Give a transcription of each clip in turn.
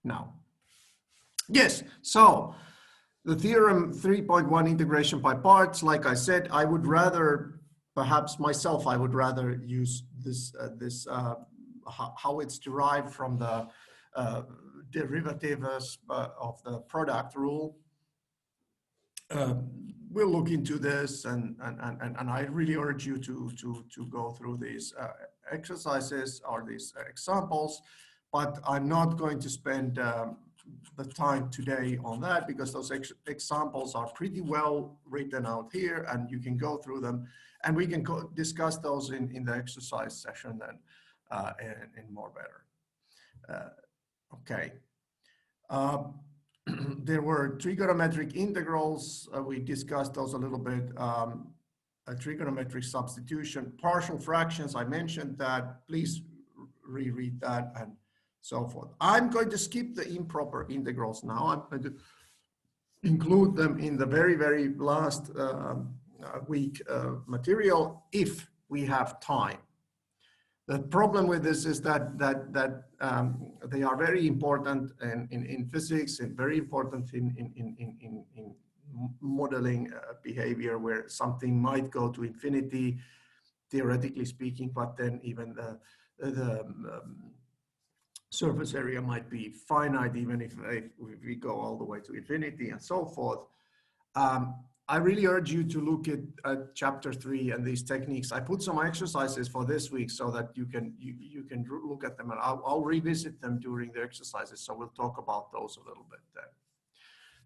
now. Yes, so the theorem 3.1 integration by parts, like I said, I would rather, perhaps myself, I would rather use this, how it's derived from the derivative of the product rule. We'll look into this, and I really urge you to go through these exercises or these examples, but I'm not going to spend the time today on that, because those examples are pretty well written out here, and you can go through them, and we can discuss those in the exercise session then in more better. Okay. There were trigonometric integrals. We discussed those a little bit. A trigonometric substitution, partial fractions, I mentioned that. Please reread that and so forth. I'm going to skip the improper integrals now. I'm going to include them in the very, very last week material if we have time. The problem with this is that they are very important in physics and very important in modeling behavior, where something might go to infinity, theoretically speaking, but then even the surface area might be finite, even if we go all the way to infinity and so forth. I really urge you to look at chapter 3 and these techniques. I put some exercises for this week so that you can look at them, and I'll revisit them during the exercises. So we'll talk about those a little bit then.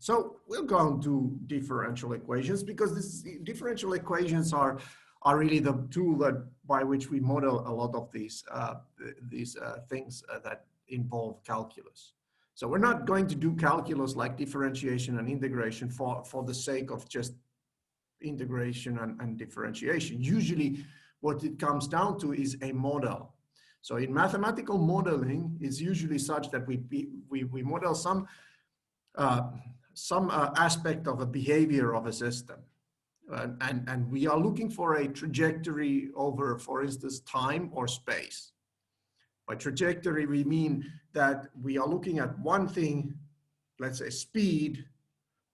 So we'll go on to differential equations, because differential equations are really the tool by which we model a lot of these things that involve calculus. So we're not going to do calculus like differentiation and integration for the sake of just integration and differentiation. Usually what it comes down to is a model. So in mathematical modeling, it's usually such that we model some aspect of a behavior of a system. And we are looking for a trajectory over, for instance, time or space. By trajectory, we mean that we are looking at one thing, let's say speed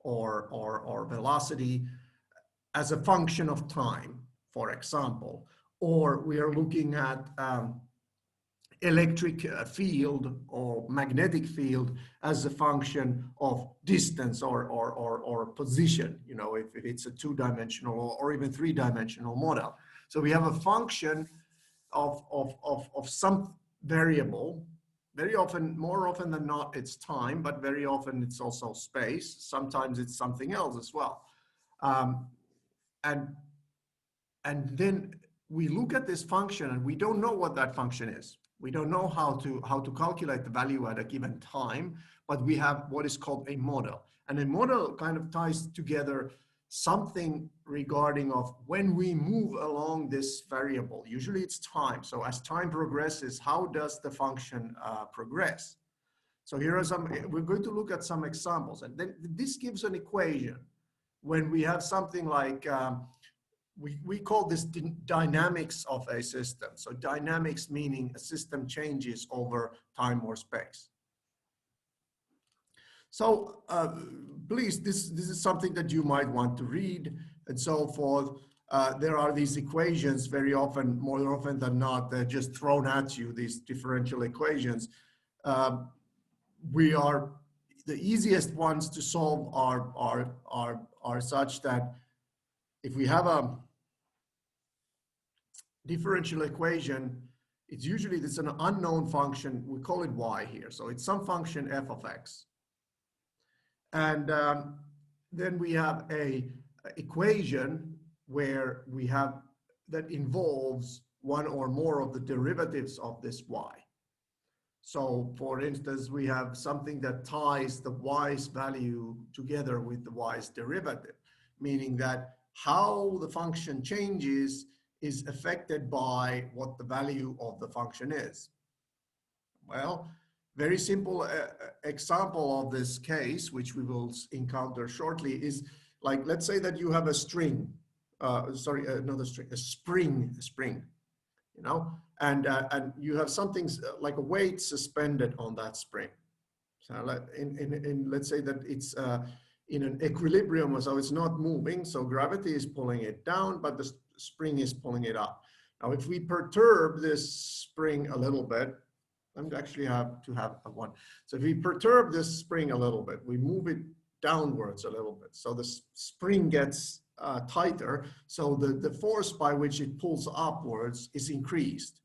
or velocity, as a function of time, for example, or we are looking at electric field or magnetic field as a function of distance or position, you know, if it's a two-dimensional or even three-dimensional model. So we have a function of some variable. Very often, more often than not, it's time, but very often it's also space. Sometimes it's something else as well. And then we look at this function and we don't know what that function is. We don't know how to calculate the value at a given time, but we have what is called a model. And a model kind of ties together something regarding of when we move along this variable. Usually it's time. So as time progresses, how does the function progress? So here are we're going to look at some examples. And then this gives an equation when we have something like, we call this dynamics of a system. So dynamics meaning a system changes over time or space. So please, this is something that you might want to read and so forth. There are these equations very often, more often than not, they're just thrown at you, these differential equations. The easiest ones to solve are such that if we have a differential equation, it's an unknown function. We call it y here. So it's some function f of x. And then we have a equation where we have that involves one or more of the derivatives of this y. So for instance, we have something that ties the y's value together with the y's derivative, meaning that how the function changes is affected by what the value of the function is. Well, very simple example of this case, which we will encounter shortly, is like, let's say that you have a string, a spring, you know, and you have something like a weight suspended on that spring. So let's say that it's in an equilibrium, so it's not moving. So gravity is pulling it down, but the spring is pulling it up. Now, if we perturb this spring a little bit, I'm actually have to have one. So if we perturb this spring a little bit, we move it downwards a little bit. So the spring gets tighter. So the force by which it pulls upwards is increased.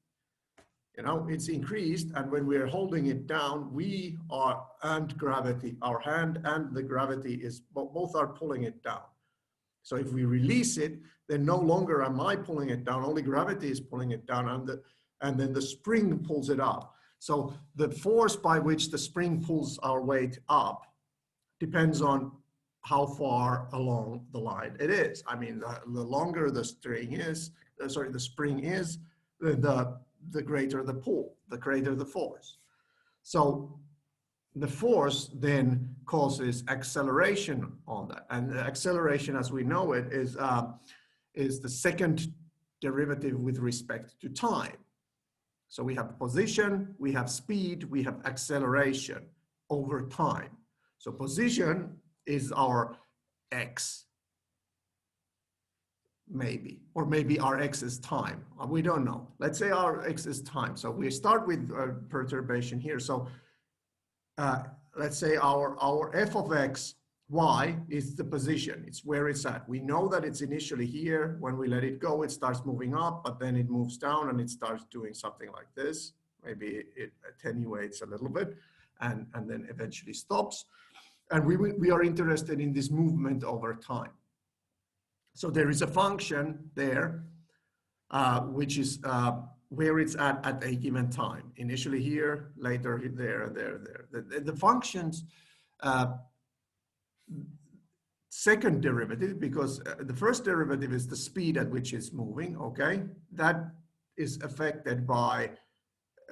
You know, it's increased, and when we're holding it down, we are, and gravity, our hand and the gravity is, both are pulling it down. So if we release it, then no longer am I pulling it down, only gravity is pulling it down, and then the spring pulls it up. So the force by which the spring pulls our weight up depends on how far along the line it is. I mean, the longer the string is, the spring is, the greater the pull, the greater the force. So the force then causes acceleration on that. And the acceleration, as we know it, is the second derivative with respect to time. So we have position, we have speed, we have acceleration over time. So position is our x, maybe, or maybe our x is time. We don't know. Let's say our x is time. So we start with perturbation here. So let's say our f of x, y, is the position. It's where it's at. We know that it's initially here. When we let it go, it starts moving up, but then it moves down and it starts doing something like this. Maybe it attenuates a little bit and then eventually stops. And we are interested in this movement over time. So there is a function there, which is where it's at a given time. Initially here, later there, and there. The functions, second derivative, because the first derivative is the speed at which it's moving, okay? That is affected by,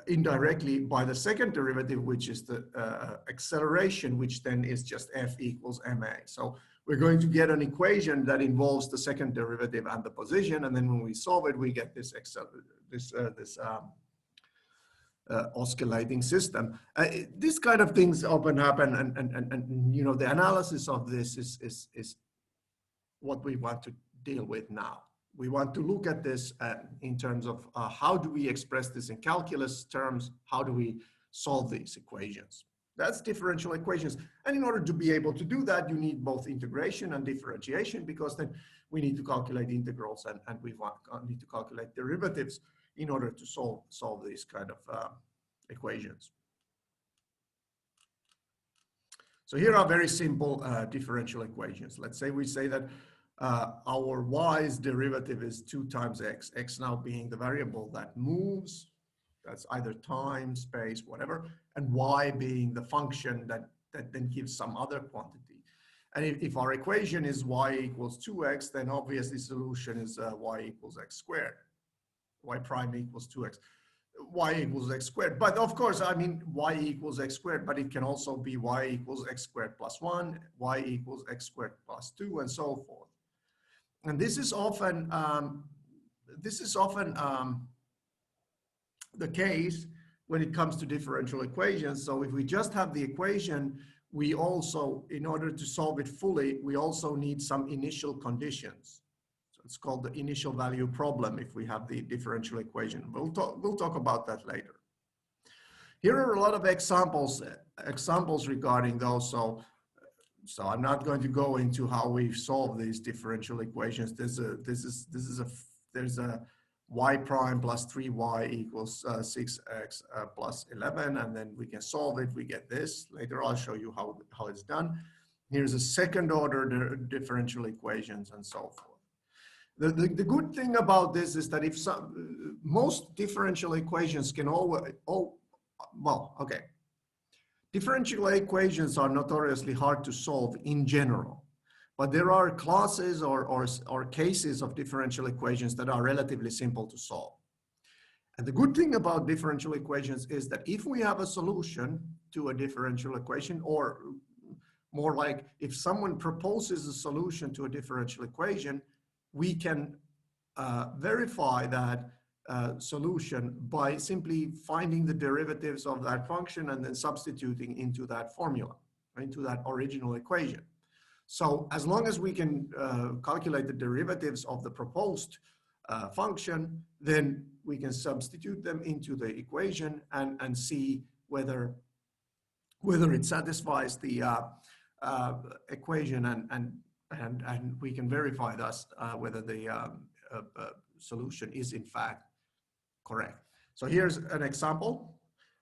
indirectly, by the second derivative, which is the acceleration, which then is just F equals ma. So we're going to get an equation that involves the second derivative and the position, and then when we solve it, we get this oscillating system. These kind of things often happen, and you know, the analysis of this is what we want to deal with now. We want to look at this in terms of how do we express this in calculus terms, how do we solve these equations. That's differential equations. And in order to be able to do that, you need both integration and differentiation, because then we need to calculate integrals and we need to calculate derivatives in order to solve these kind of equations. So here are very simple differential equations. Let's say we say that our y's derivative is 2 times x, x now being the variable that moves, that's either time, space, whatever, and y being the function that then gives some other quantity. And if our equation is y equals 2x, then obviously the solution is y equals x squared, y prime equals 2x, y equals x squared. But of course, I mean, y equals x squared, but it can also be y equals x squared plus 1, y equals x squared plus 2, and so forth. And this is often the case when it comes to differential equations. So if we just have the equation, we also, in order to solve it fully, we also need some initial conditions. So it's called the initial value problem if we have the differential equation. We'll talk about that later. Here are a lot of examples regarding those. So I'm not going to go into how we solve these differential equations. There's a y prime plus 3y equals 6x plus 11, and then we can solve it. We get this. Later I'll show you how it's done. Here's a second order differential equations and so forth. The good thing about this is that if most differential equations can differential equations are notoriously hard to solve in general, but there are classes or cases of differential equations that are relatively simple to solve. And the good thing about differential equations is that if we have a solution to a differential equation, or more like if someone proposes a solution to a differential equation, we can verify that solution by simply finding the derivatives of that function and then substituting into that formula, into that original equation. So as long as we can calculate the derivatives of the proposed function, then we can substitute them into the equation and see whether it satisfies the equation, and we can verify thus whether the solution is in fact correct. So here's an example.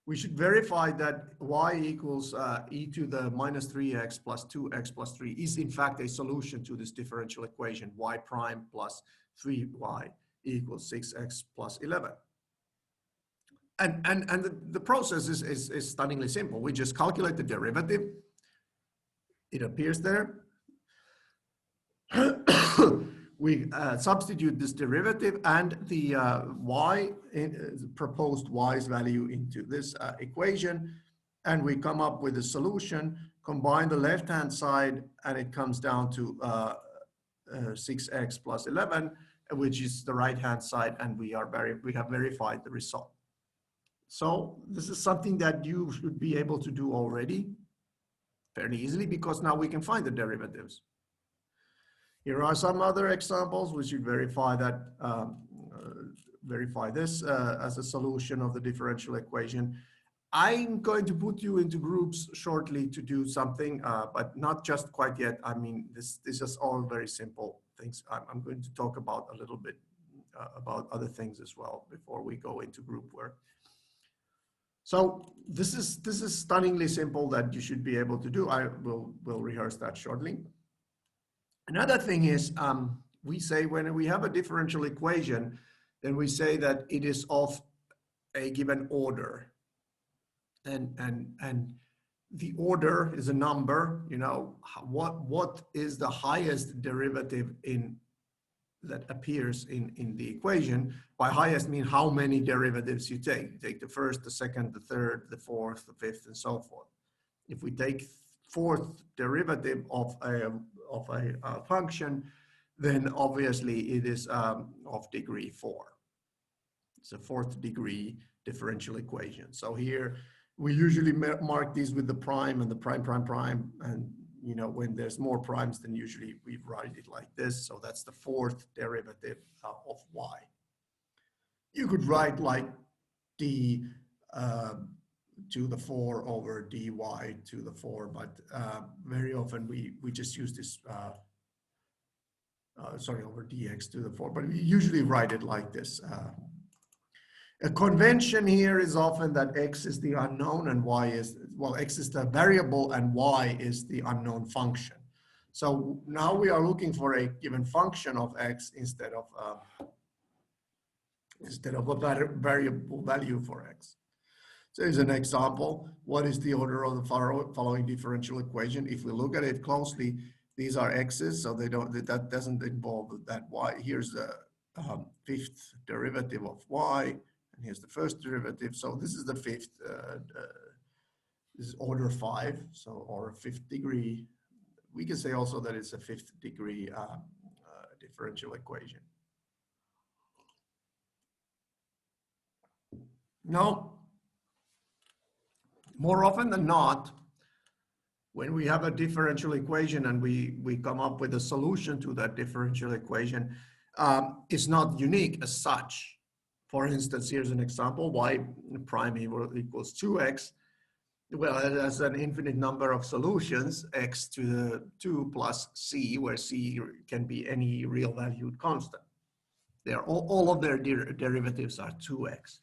We should verify that y equals e to the minus 3x plus 2x plus 3 is in fact a solution to this differential equation, y prime plus 3y equals 6x plus 11. And the process is stunningly simple. We just calculate the derivative. It appears there. We substitute this derivative and the proposed y's value into this equation, and we come up with a solution. Combine the left-hand side, and it comes down to 6x plus 11, which is the right-hand side, and we have verified the result. So this is something that you should be able to do already fairly easily, because now we can find the derivatives. Here are some other examples which you verify that verify this as a solution of the differential equation. I'm going to put you into groups shortly to do something, but not just quite yet. I mean, this is all very simple things. I'm going to talk about a little bit about other things as well before we go into group work. So this is stunningly simple that you should be able to do. I will rehearse that shortly. Another thing is, we say when we have a differential equation, then we say that it is of a given order. And the order is a number, you know, what is the highest derivative that appears in the equation. By highest mean how many derivatives you take. You take the first, the second, the third, the fourth, the fifth, and so forth. If we take fourth derivative of a function, then obviously it is of degree 4. It's a 4th degree differential equation. So here we usually mark these with the prime and the prime, and you know, when there's more primes, then usually we write it like this. So that's the 4th derivative of y. You could write like d to the 4 over dy to the 4, but very often we just use this, over dx to the 4, but we usually write it like this. A convention here is often that x is the unknown and y is, well, x is the variable and y is the unknown function. So now we are looking for a given function of x instead of a variable value for x. So here's an example. What is the order of the following differential equation? If we look at it closely, these are x's, so that doesn't involve that y. Here's the 5th derivative of y, and here's the 1st derivative. So this is the 5th, this is order 5, so or 5th degree. We can say also that it's a 5th degree differential equation. Now, more often than not, when we have a differential equation and we come up with a solution to that differential equation, it's not unique as such. For instance, here's an example, y prime equals 2x. Well, it has an infinite number of solutions, x to the 2 plus c, where c can be any real valued constant. All of their derivatives are 2x.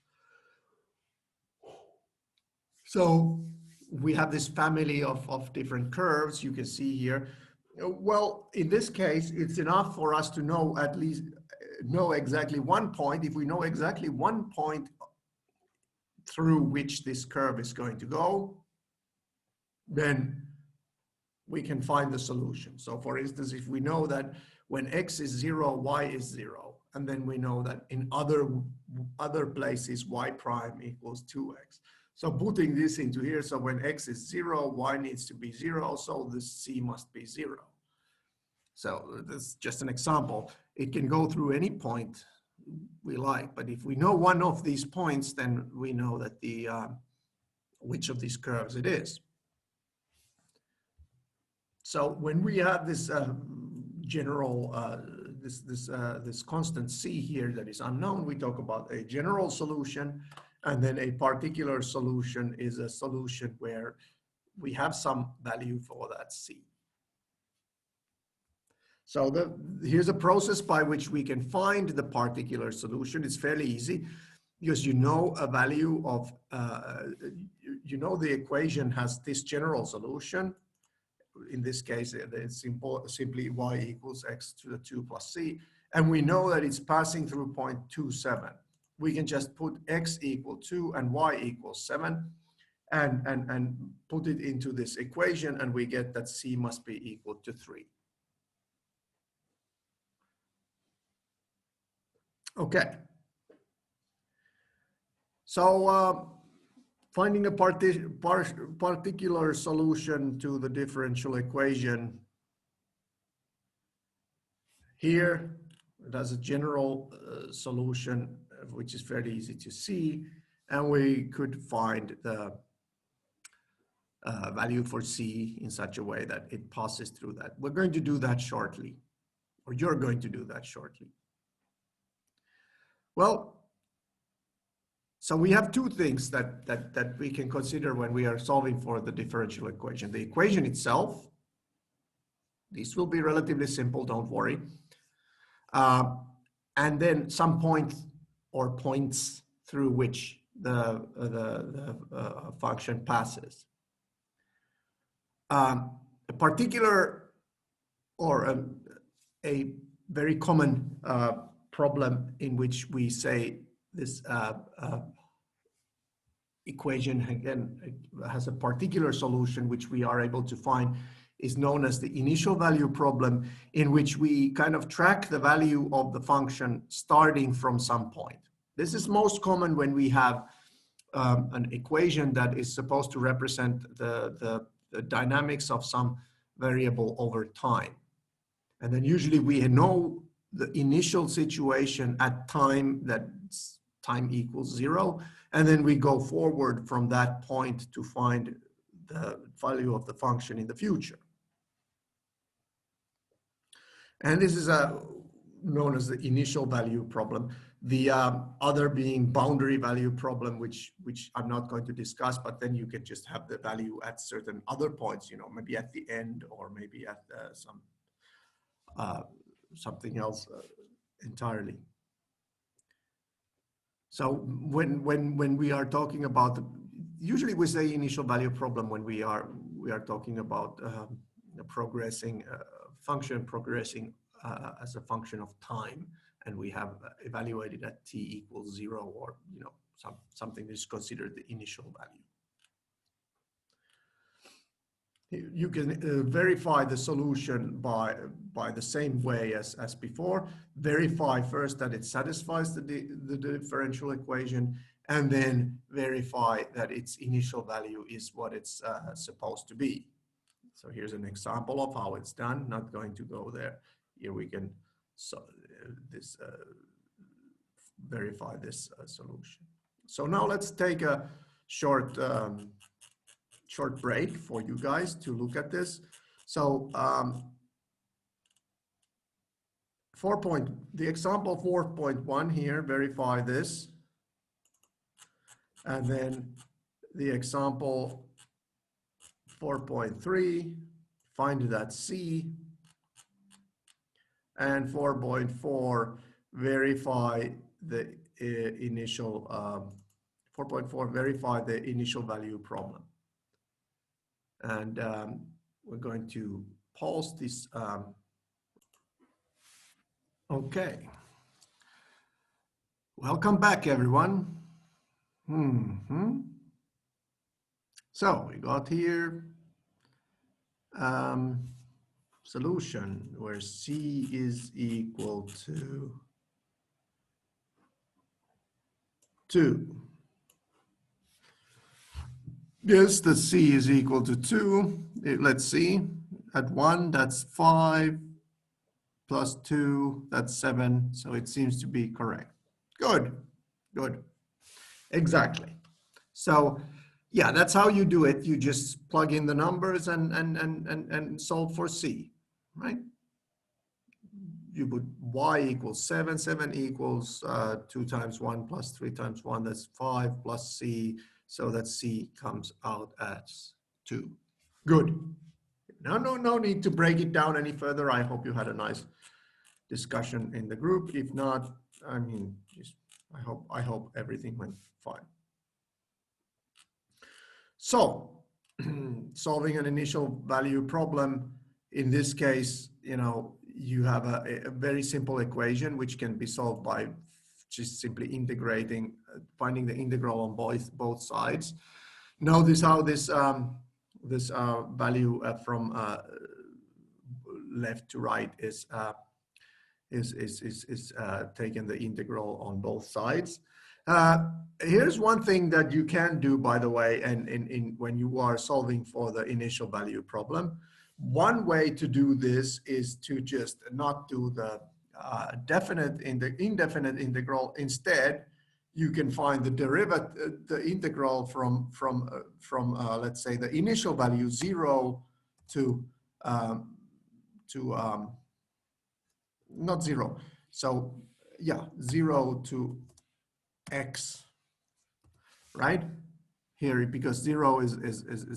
So we have this family of different curves you can see here. Well, in this case, it's enough for us to know exactly one point. If we know exactly one point through which this curve is going to go, then we can find the solution. So for instance, if we know that when x is 0, y is 0, and then we know that in other places y prime equals 2x. So putting this into here, so when x is 0, y needs to be 0, so this c must be 0. So this is just an example. It can go through any point we like. But if we know one of these points, then we know that the which of these curves it is. So when we have this general this constant c here that is unknown, we talk about a general solution, and then a particular solution is a solution where we have some value for that c. So here's a process by which we can find the particular solution. It's fairly easy because you know a value of, you know the equation has this general solution. In this case, it's simply y equals x to the 2 plus c. And we know that it's passing through point 27. We can just put x equal 2 and y equals 7 and put it into this equation, and we get that c must be equal to 3. Okay. So finding a particular solution to the differential equation. Here, it has a general solution, which is fairly easy to see, and we could find the value for c in such a way that it passes through that. We're going to do that shortly, or you're going to do that shortly. Well, so we have two things that we can consider when we are solving for the differential equation. The equation itself, this will be relatively simple, don't worry. And then some point or points through which the function passes. A particular or a very common problem in which we say this equation again has a particular solution which we are able to find is known as the initial value problem, in which we kind of track the value of the function starting from some point. This is most common when we have an equation that is supposed to represent the dynamics of some variable over time. And then usually we know the initial situation at time that time equals 0, and then we go forward from that point to find the value of the function in the future. And this is known as the initial value problem. The other being boundary value problem, which I'm not going to discuss, but then you can just have the value at certain other points, you know, maybe at the end or maybe at something else entirely. So when we are talking about, usually we say initial value problem when we are talking about progressing function progressing as a function of time, and we have evaluated at t equals 0, or you know something that is considered the initial value. You can verify the solution by the same way as before. Verify first that it satisfies the differential equation, and then verify that its initial value is what it's supposed to be. So here's an example of how it's done. Not going to go there. Here we can verify this solution. So now let's take a short break for you guys to look at this. So the example 4.1 here, verify this. And then the example 4.3, find that C. And 4.4, verify the initial, 4.4, verify the initial value problem. And we're going to pause this. Okay. Welcome back, everyone. So we got here solution where C is equal to 2. Yes, the C is equal to 2. Let's see. At 1, that's 5, plus 2, that's 7. So it seems to be correct. Good, good. Exactly. So yeah, that's how you do it. You just plug in the numbers and solve for C, right? You put y equals 7, 7 equals 2 times 1 plus 3 times 1, that's 5 plus C, so that C comes out as 2. Good. No need to break it down any further. I hope you had a nice discussion in the group. If not, I mean, I hope everything went fine. So, solving an initial value problem, in this case, you know, you have a very simple equation which can be solved by just simply integrating, finding the integral on both sides. Notice how this value from left to right is taking the integral on both sides. Here's one thing that you can do, by the way, and when you are solving for the initial value problem. One way to do this is to just not do the indefinite integral. Instead, you can find the derivative, the integral from let's say the initial value 0 to not 0. So yeah, 0 to x, right? Here, because 0 is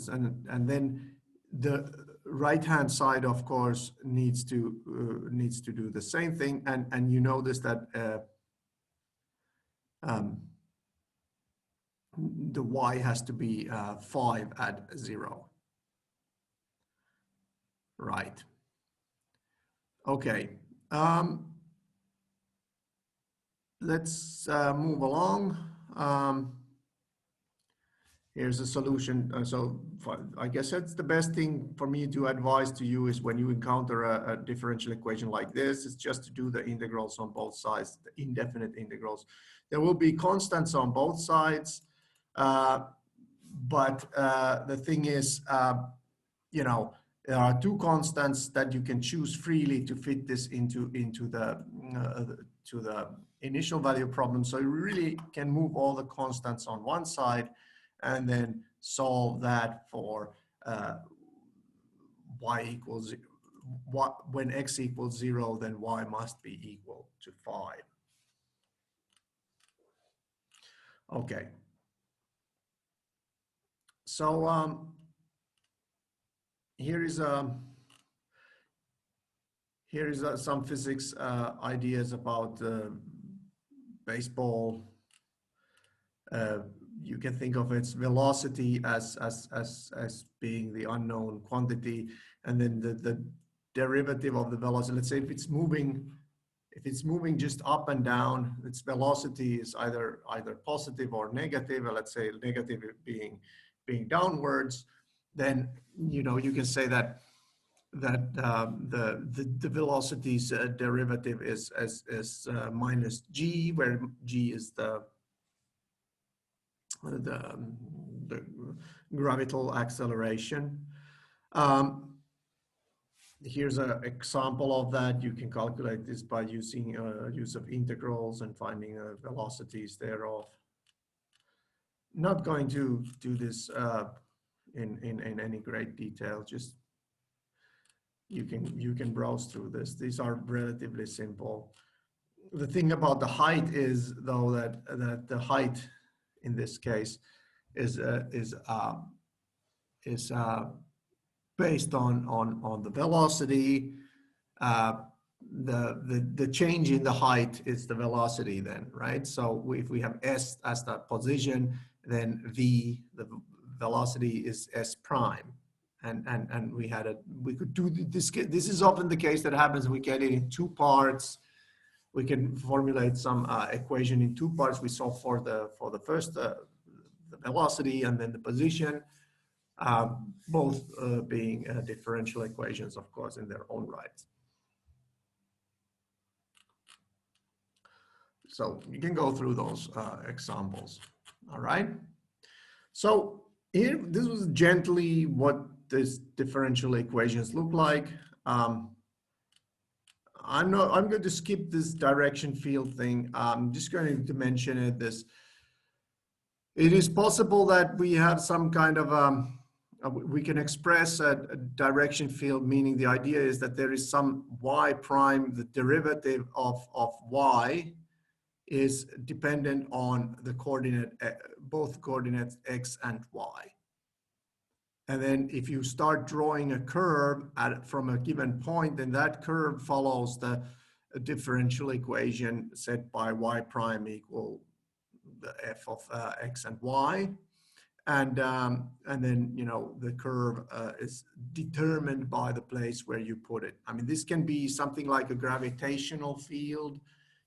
and then the right hand side, of course, needs to do the same thing, and you notice that the y has to be 5 at 0, right? Okay, let's move along. Here's a solution. I guess that's the best thing for me to advise to you is when you encounter a differential equation like this, is just to do the integrals on both sides, the indefinite integrals. There will be constants on both sides, but the thing is, you know, there are two constants that you can choose freely to fit this into the to the initial value problem. So you really can move all the constants on one side and then solve that for y equals when x equals 0, then y must be equal to 5. Okay. So here is some physics ideas about baseball. You can think of its velocity as being the unknown quantity, and then the derivative of the velocity. Let's say if it's moving just up and down, its velocity is either positive or negative. Or let's say negative being downwards. Then you know you can say that the velocity's derivative is minus g, where g is the gravitational acceleration. Here's an example of that. You can calculate this by using use of integrals and finding velocities thereof. Not going to do this in any great detail. Just you can browse through this. These are relatively simple. The thing about the height is, though, that the height in this case is based on the velocity. The change in the height is the velocity then, right? So if we have s as the position, then v, the velocity, is s prime. And we could do this. This is often the case that happens. We get it in two parts. We can formulate some equation in two parts. We solve for the first the velocity and then the position, both being differential equations, of course, in their own right. So you can go through those examples. All right. So here, this was gently what these differential equations look like. I'm going to skip this direction field thing. I'm just going to mention it. It is possible that we have some kind of we can express a direction field, meaning the idea is that there is some y prime, the derivative of y is dependent on the coordinate, both coordinates x and y. And then if you start drawing a curve from a given point, then that curve follows the differential equation set by y prime equal the f of x and y. And then, you know, the curve is determined by the place where you put it. I mean, this can be something like a gravitational field.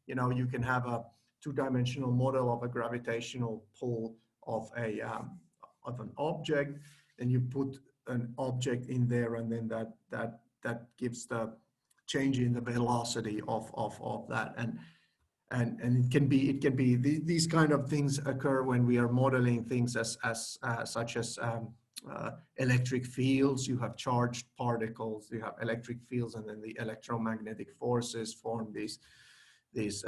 You know, you can have a two-dimensional model of a gravitational pull of an object, and you put an object in there, and then that gives the change in the velocity of that. And it can be these kind of things occur when we are modeling things such as electric fields. You have charged particles, you have electric fields, and then the electromagnetic forces form these this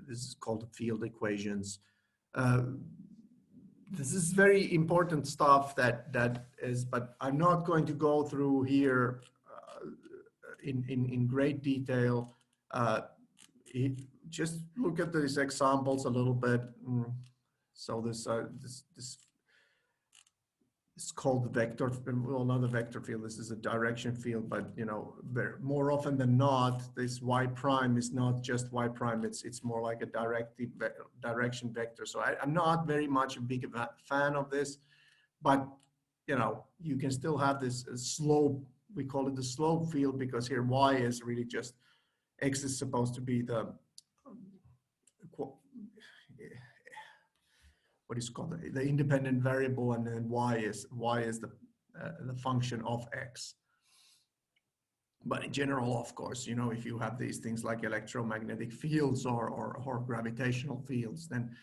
is called field equations. This is very important stuff that is, but I'm not going to go through here in great detail. Just look at these examples a little bit. So this is called the vector, well, not a vector field, this is a direction field, but you know, more often than not, this y prime is not just y prime, it's more like a direction vector. So I'm not very much a big fan of this, but you know, you can still have this slope, we call it the slope field, because here y is really just, x is supposed to be the, what is called the independent variable, and then y is the function of x. But in general, of course, you know, if you have these things like electromagnetic fields or gravitational fields, then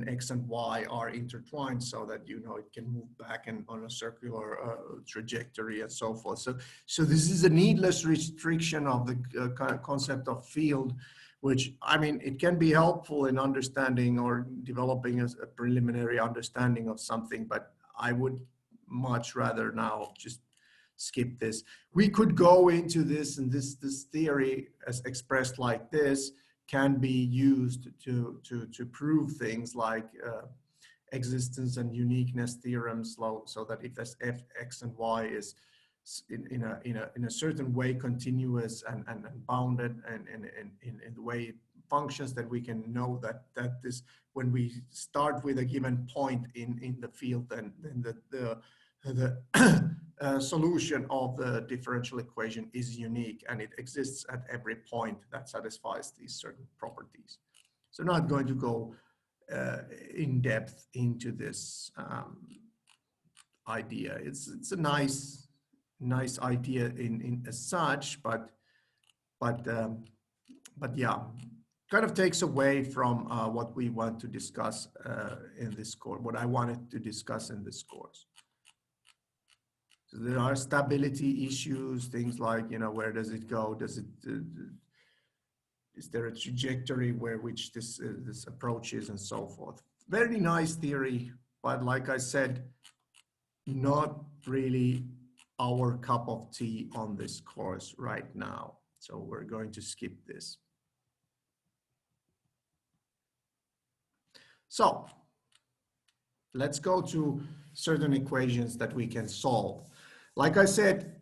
x and y are intertwined, so that, you know, it can move back and on a circular trajectory and so forth. So this is a needless restriction of the concept of field, which, I mean, it can be helpful in understanding or developing a preliminary understanding of something, but I would much rather now just skip this. We could go into this, and this theory as expressed like this can be used to prove things like existence and uniqueness theorems, so that if this f, x, and y is in a certain way continuous and bounded, and in the way it functions, that we can know that this, when we start with a given point in the field, then the solution of the differential equation is unique, and it exists at every point that satisfies these certain properties. So I'm not going to go in depth into this idea. It's a nice idea in as such, but yeah, kind of takes away from what we want to discuss in this course, what I wanted to discuss in this course. So there are stability issues, things like, you know, where does it go? Does it is there a trajectory which this approach is, and so forth. Very nice theory, but like I said, not really our cup of tea on this course right now. So we're going to skip this. So let's go to certain equations that we can solve. Like I said,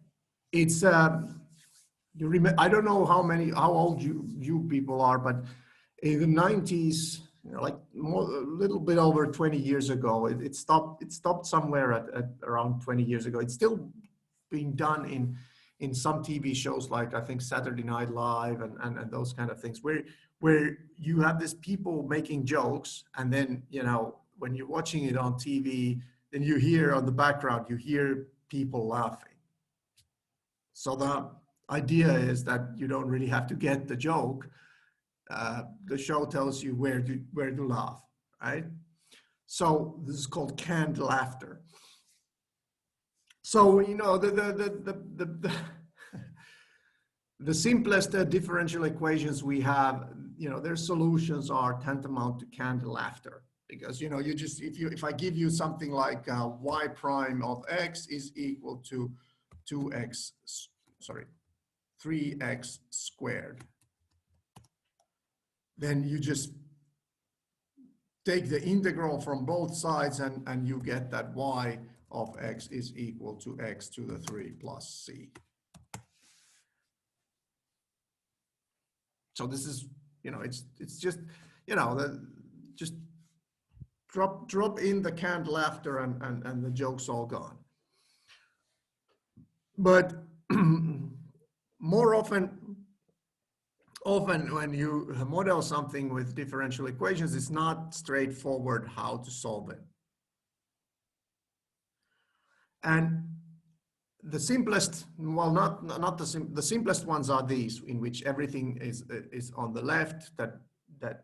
it's you remember, I don't know how old you people are, but in the 90s, you know, like a little bit over 20 years ago, it stopped somewhere at around 20 years ago. It's still being done in some TV shows, like I think Saturday Night Live and those kind of things, where you have this people making jokes, and then, you know, when you're watching it on TV, then you hear on the background, you hear people laughing. So the idea is that you don't really have to get the joke. The show tells you where to laugh, right? So this is called canned laughter. So, you know, The simplest differential equations we have, their solutions are tantamount to canned laughter, because you just if I give you something like y prime of x is equal to 3x squared, then you just take the integral from both sides and you get that y of x is equal to x to the 3 plus c. So this is, it's just, just drop in the canned laughter and the joke's all gone. But more often when you model something with differential equations, it's not straightforward how to solve it. And the simplest, well, not the simplest ones are these, in which everything is on the left, that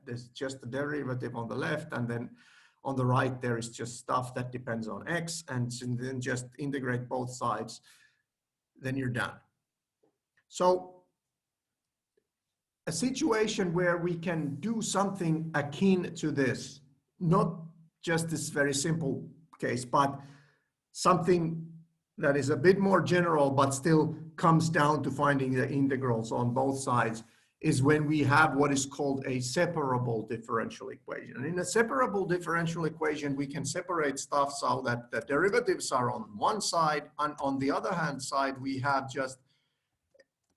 there's just the derivative on the left, and then on the right there is just stuff that depends on x, and then just integrate both sides, then you're done. So a situation where we can do something akin to this, not just this very simple case, but something that is a bit more general, but still comes down to finding the integrals on both sides, is when we have what is called a separable differential equation. And in a separable differential equation, we can separate stuff so that the derivatives are on one side, and on the other hand side, we have just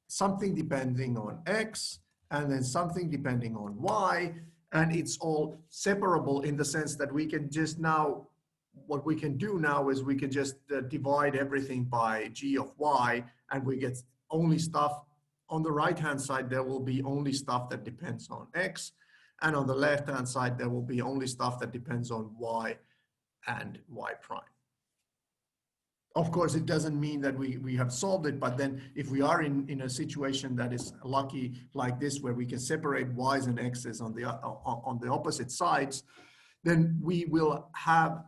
something depending on x, and then something depending on y, and it's all separable in the sense that we can just now, what we can do now is we can just divide everything by g of y, and we get only stuff on the right hand side. There will be only stuff that depends on x, and on the left hand side there will be only stuff that depends on y and y prime. Of course, it doesn't mean that we have solved it, but then if we are in a situation that is lucky like this, where we can separate y's and x's on the opposite sides, then we will have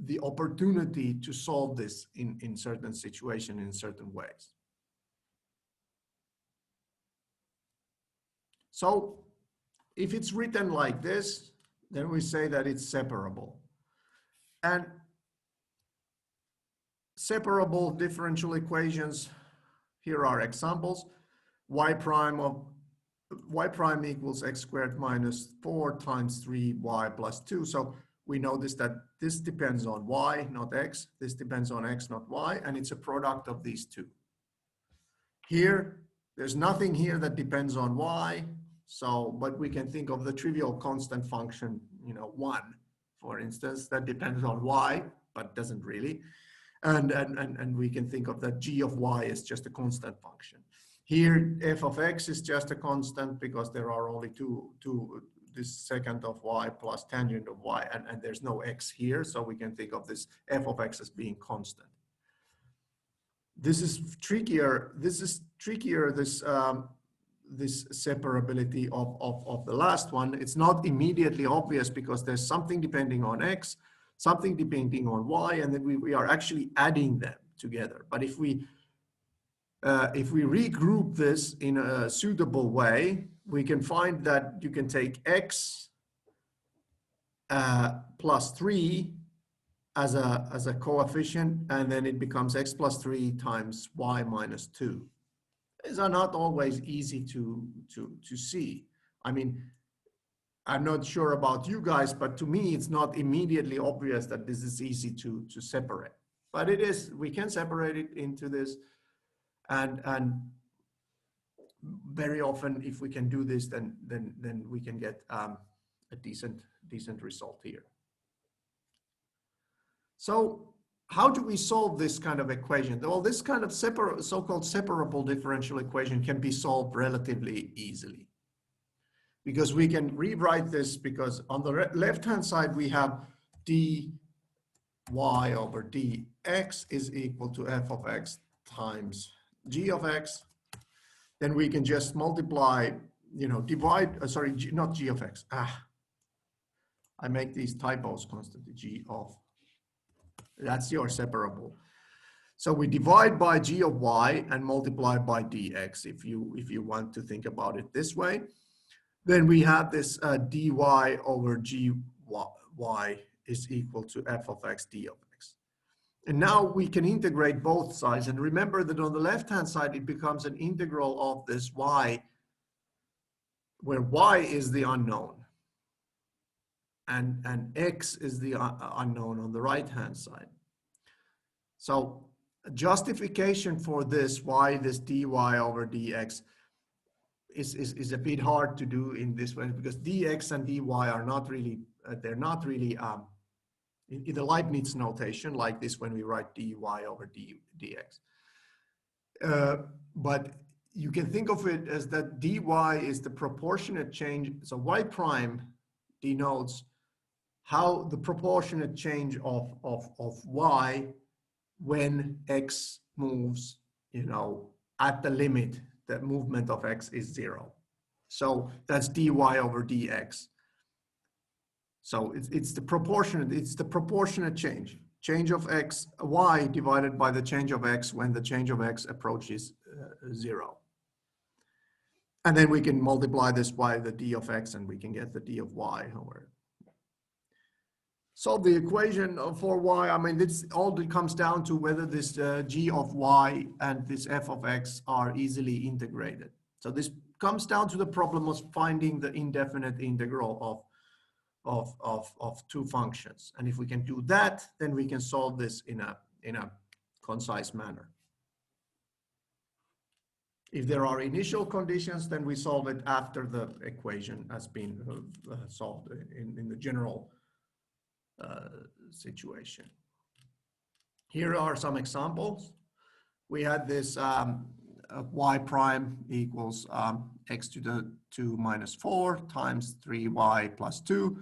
the opportunity to solve this in certain situations, in certain ways. So if it's written like this, then we say that it's separable. And separable differential equations, here are examples. Y prime equals x squared minus 4 times 3y plus 2. So we notice that this depends on y, not x. This depends on x, not y, and it's a product of these two. Here, there's nothing here that depends on y. So, but we can think of the trivial constant function, 1, for instance, that depends on y, but doesn't really. And we can think of that g of y as just a constant function. Here, f of x is just a constant because there are only two this secant of y plus tangent of y, and there's no x here, so we can think of this f of x as being constant. This is trickier. This separability of the last one. It's not immediately obvious because there's something depending on x, something depending on y, and then we are actually adding them together. But if we regroup this in a suitable way, we can find that you can take x plus 3 as a coefficient, and then it becomes x plus 3 times y minus 2. These are not always easy to see. I mean, I'm not sure about you guys, but to me, it's not immediately obvious that this is easy to separate. But it is. We can separate it into this, and very often, if we can do this, then we can get a decent result here. So how do we solve this kind of equation? Well, this kind of so-called separable differential equation can be solved relatively easily, because we can rewrite this, because on the left-hand side, we have dy over dx is equal to f of x times g of x. Then we can just multiply, divide, sorry, not g of x. I make these typos constantly, g of, that's your separable. So we divide by g of y and multiply by dx, if you want to think about it this way. Then we have this dy over gy is equal to f of x d of x. And now we can integrate both sides. And remember that on the left-hand side, it becomes an integral of this y, where y is the unknown. And x is the unknown on the right-hand side. So justification for this, why this dy over dx is a bit hard to do in this way, because dx and dy are not really, they're not really in the Leibniz notation like this when we write dy over dx. But you can think of it as that dy is the proportionate change. So y prime denotes how the proportionate change of y when x moves, at the limit, the movement of x is 0. So that's dy over dx. So it's the proportionate change of x, y divided by the change of x when the change of x approaches 0. And then we can multiply this by the d of x and we can get the d of y over. Solve the equation for y. I mean, this all comes down to whether this g of y and this f of x are easily integrated. So this comes down to the problem of finding the indefinite integral of two functions. And if we can do that, then we can solve this in a concise manner. If there are initial conditions, then we solve it after the equation has been solved in the general situation. Here are some examples. We had this y prime equals x to the 2 minus 4 times 3y plus 2.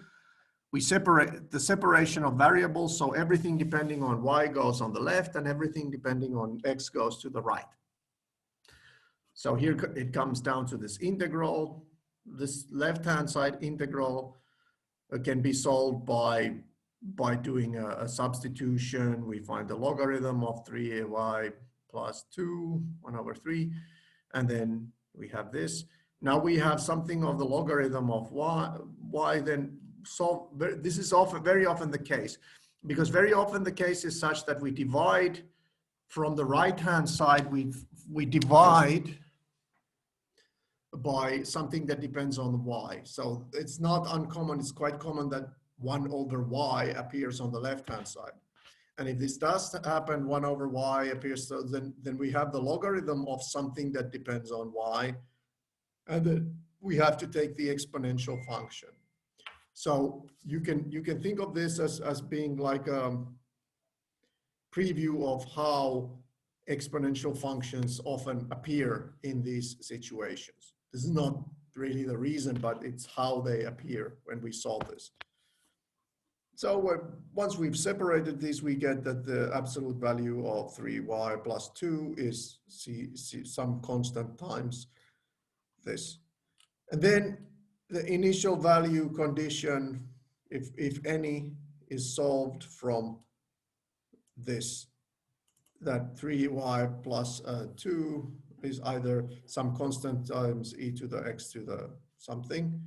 We separate the separation of variables, so everything depending on y goes on the left and everything depending on x goes to the right. So here it comes down to this integral. This left-hand side integral can be solved by doing a substitution. We find the logarithm of 3y plus 2, 1 over 3, and then we have this. Now we have something of the logarithm of y then solve. This is very often the case, because very often the case is such that we divide from the right-hand side, we divide by something that depends on the y. So it's not uncommon, it's quite common that 1 over y appears on the left-hand side. And if this does happen, 1 over y appears, so then we have the logarithm of something that depends on y, and then we have to take the exponential function. So you can think of this as being like a preview of how exponential functions often appear in these situations. This is not really the reason, but it's how they appear when we solve this. So once we've separated these, we get that the absolute value of 3y plus 2 is some constant times this. And then the initial value condition, if any, is solved from this, that 3y plus 2 is either some constant times e to the x to the something,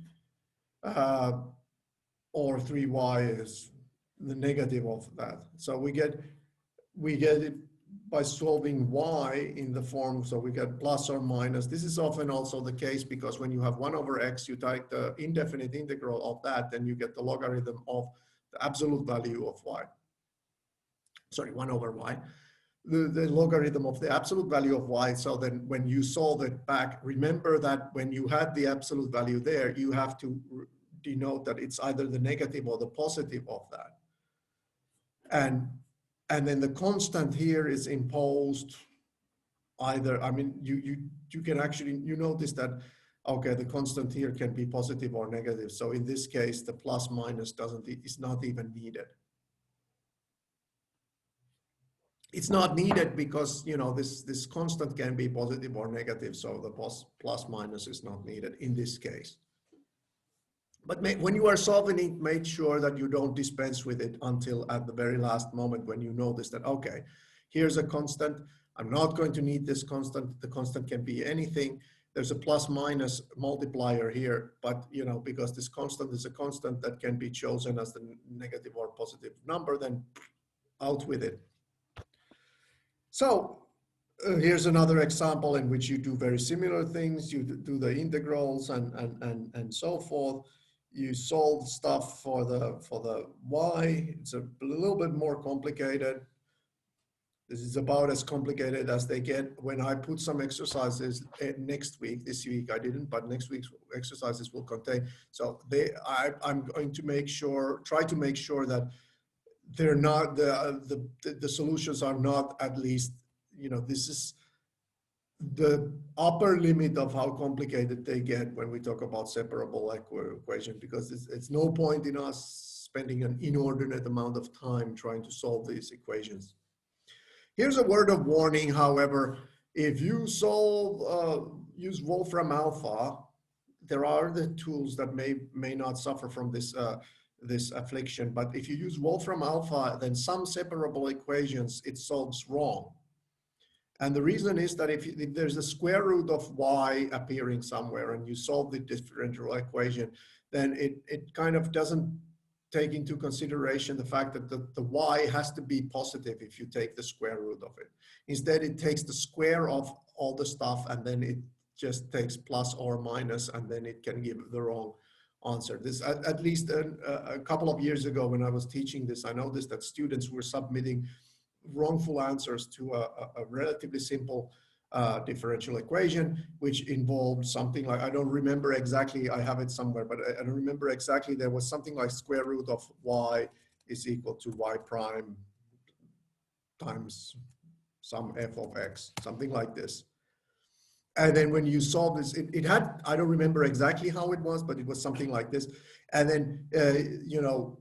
or 3y is the negative of that. So we get it by solving y in the form, so we get plus or minus. This is often also the case because when you have 1 over x, you take the indefinite integral of that, then you get the logarithm of the absolute value of y. Sorry, 1 over y. The logarithm of the absolute value of y. So then when you solve it back, remember that when you had the absolute value there, you have to denote that it's either the negative or the positive of that. And then the constant here is imposed either, I mean, you can actually, you notice that, okay, the constant here can be positive or negative. So in this case, the plus minus is not even needed. It's not needed because, this constant can be positive or negative. So the plus minus is not needed in this case. But when you are solving it, make sure that you don't dispense with it until at the very last moment when you notice that, okay, Here's a constant. I'm not going to need this constant. The constant can be anything. There's a plus minus multiplier here, but you know, because this constant is a constant that can be chosen as the negative or positive number, then out with it. So here's another example in which you do very similar things. You do the integrals and so forth. You solve stuff for the y. It's a little bit more complicated. This is about as complicated as they get. When I put some exercises next week, this week I didn't, but next week's exercises will contain. So I'm going to try to make sure that they're not, the solutions are not, at least, you know, this is the upper limit of how complicated they get when we talk about separable equation, because it's no point in us spending an inordinate amount of time trying to solve these equations. Here's a word of warning, however. If you use Wolfram Alpha, there are the tools that may not suffer from this this affliction, but if you use Wolfram Alpha, then some separable equations it solves wrong. And the reason is that if there's a square root of y appearing somewhere and you solve the differential equation, then it kind of doesn't take into consideration the fact that the y has to be positive if you take the square root of it. Instead, it takes the square of all the stuff and then it just takes plus or minus, and then it can give the wrong answer. This, at least a couple of years ago when I was teaching this, I noticed that students were submitting wrongful answers to a relatively simple differential equation, which involved something like, I don't remember exactly, I have it somewhere, but I don't remember exactly. There was something like square root of y is equal to y prime times some f of x, something like this. And then when you solve this, it had, I don't remember exactly how it was, but it was something like this. And then, you know,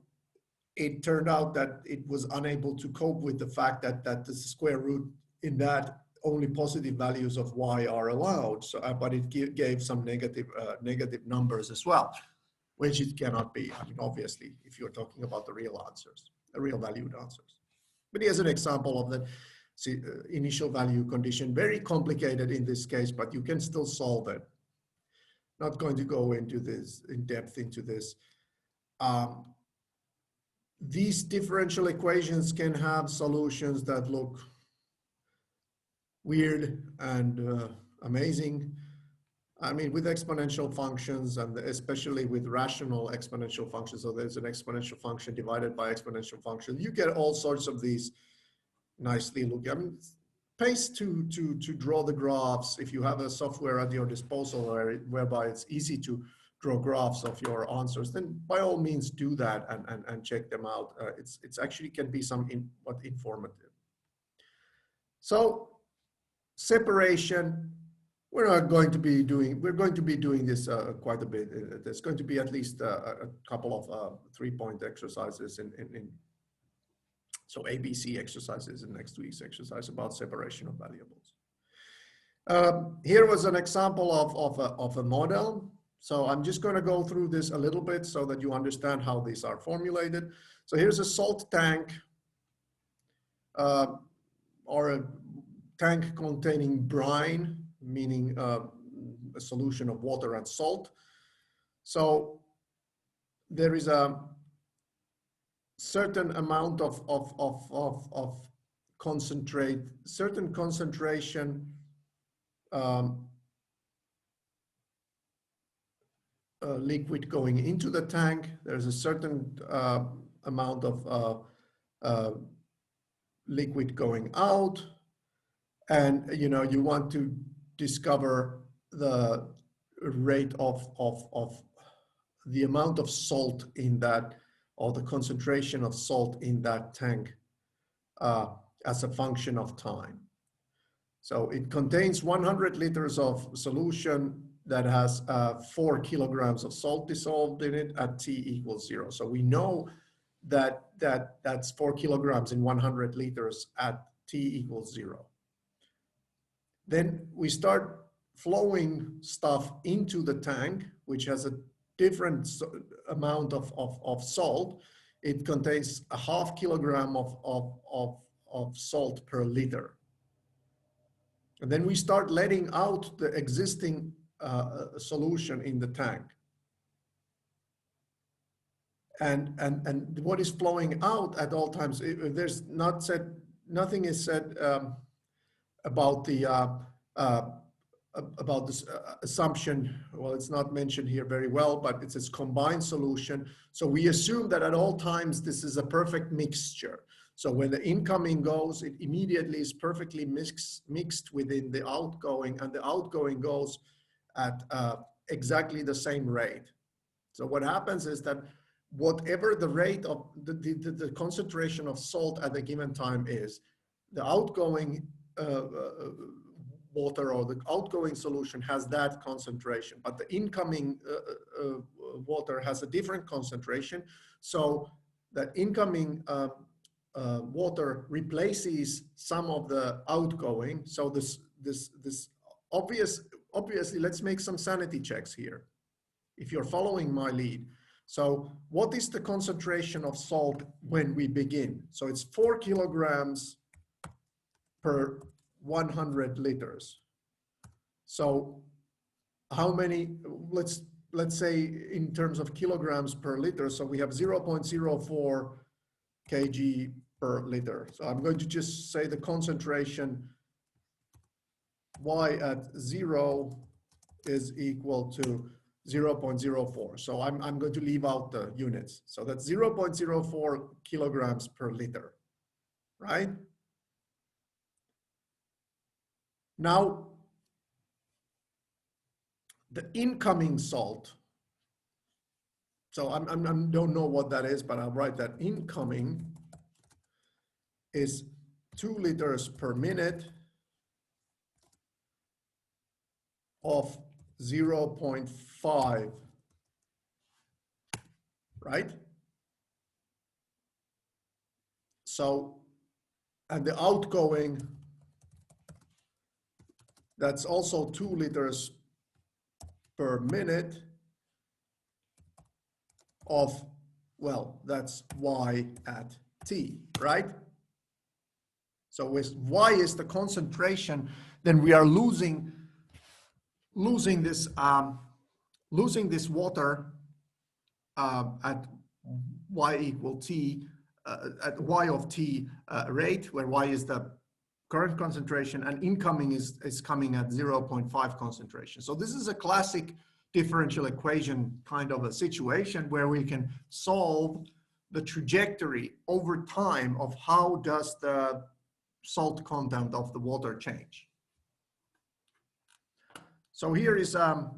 it turned out that it was unable to cope with the fact that the square root in that only positive values of y are allowed. So, but it gave some negative numbers as well, which it cannot be. I mean, obviously, if you're talking about the real answers, the real valued answers. But here's an example of the initial value condition, very complicated in this case, but you can still solve it. Not going to go into this in depth into this. These differential equations can have solutions that look weird and amazing. I mean, with exponential functions, and especially with rational exponential functions, so there's an exponential function divided by exponential function, you get all sorts of these nicely looking. I mean, pays to draw the graphs if you have a software at your disposal whereby it's easy to draw graphs of your answers, then by all means do that and check them out. It's actually can be somewhat informative. So separation, we're going to be doing this quite a bit. There's going to be at least a couple of 3-point exercises so ABC exercises in next week's exercise about separation of variables. Here was an example of a model. So I'm just going to go through this a little bit so that you understand how these are formulated. So here's a salt tank or a tank containing brine, meaning a solution of water and salt. So there is a certain amount of concentrate, certain concentration liquid going into the tank. There's a certain amount of liquid going out, and you know, you want to discover the rate of the amount of salt in that, or the concentration of salt in that tank as a function of time. So it contains 100 liters of solution that has 4 kilograms of salt dissolved in it at t equals 0. So we know that that's 4 kilograms in 100 liters at t equals 0. Then we start flowing stuff into the tank, which has a different amount of salt. It contains a 0.5 kilogram of salt per liter. And then we start letting out the existing solution in the tank. And what is flowing out at all times, there's nothing is said about the about this assumption. Well, it's not mentioned here very well, but it's this combined solution. So we assume that at all times this is a perfect mixture. So when the incoming goes, it immediately is perfectly mixed within the outgoing, and the outgoing goes at exactly the same rate. So what happens is that whatever the rate of the concentration of salt at a given time is, the outgoing water or the outgoing solution has that concentration, but the incoming water has a different concentration. So the incoming water replaces some of the outgoing. So this obviously, let's make some sanity checks here, if you're following my lead. So what is the concentration of salt when we begin? So it's 4 kilograms per 100 liters. So how many, let's say in terms of kilograms per liter, so we have 0.04 kg per liter. So I'm going to just say the concentration Y at 0 is equal to 0.04. So I'm going to leave out the units. So that's 0.04 kilograms per liter, right? Now, the incoming salt. So I don't know what that is, but I'll write that incoming is 2 liters per minute of 0.5, right? So, and the outgoing, that's also 2 liters per minute of, well, that's Y at T, right? So if Y is the concentration, then we are losing this water at Y equal T, at Y of T rate, where Y is the current concentration, and incoming is coming at 0.5 concentration. So this is a classic differential equation kind of a situation where we can solve the trajectory over time of how does the salt content of the water change. So here is the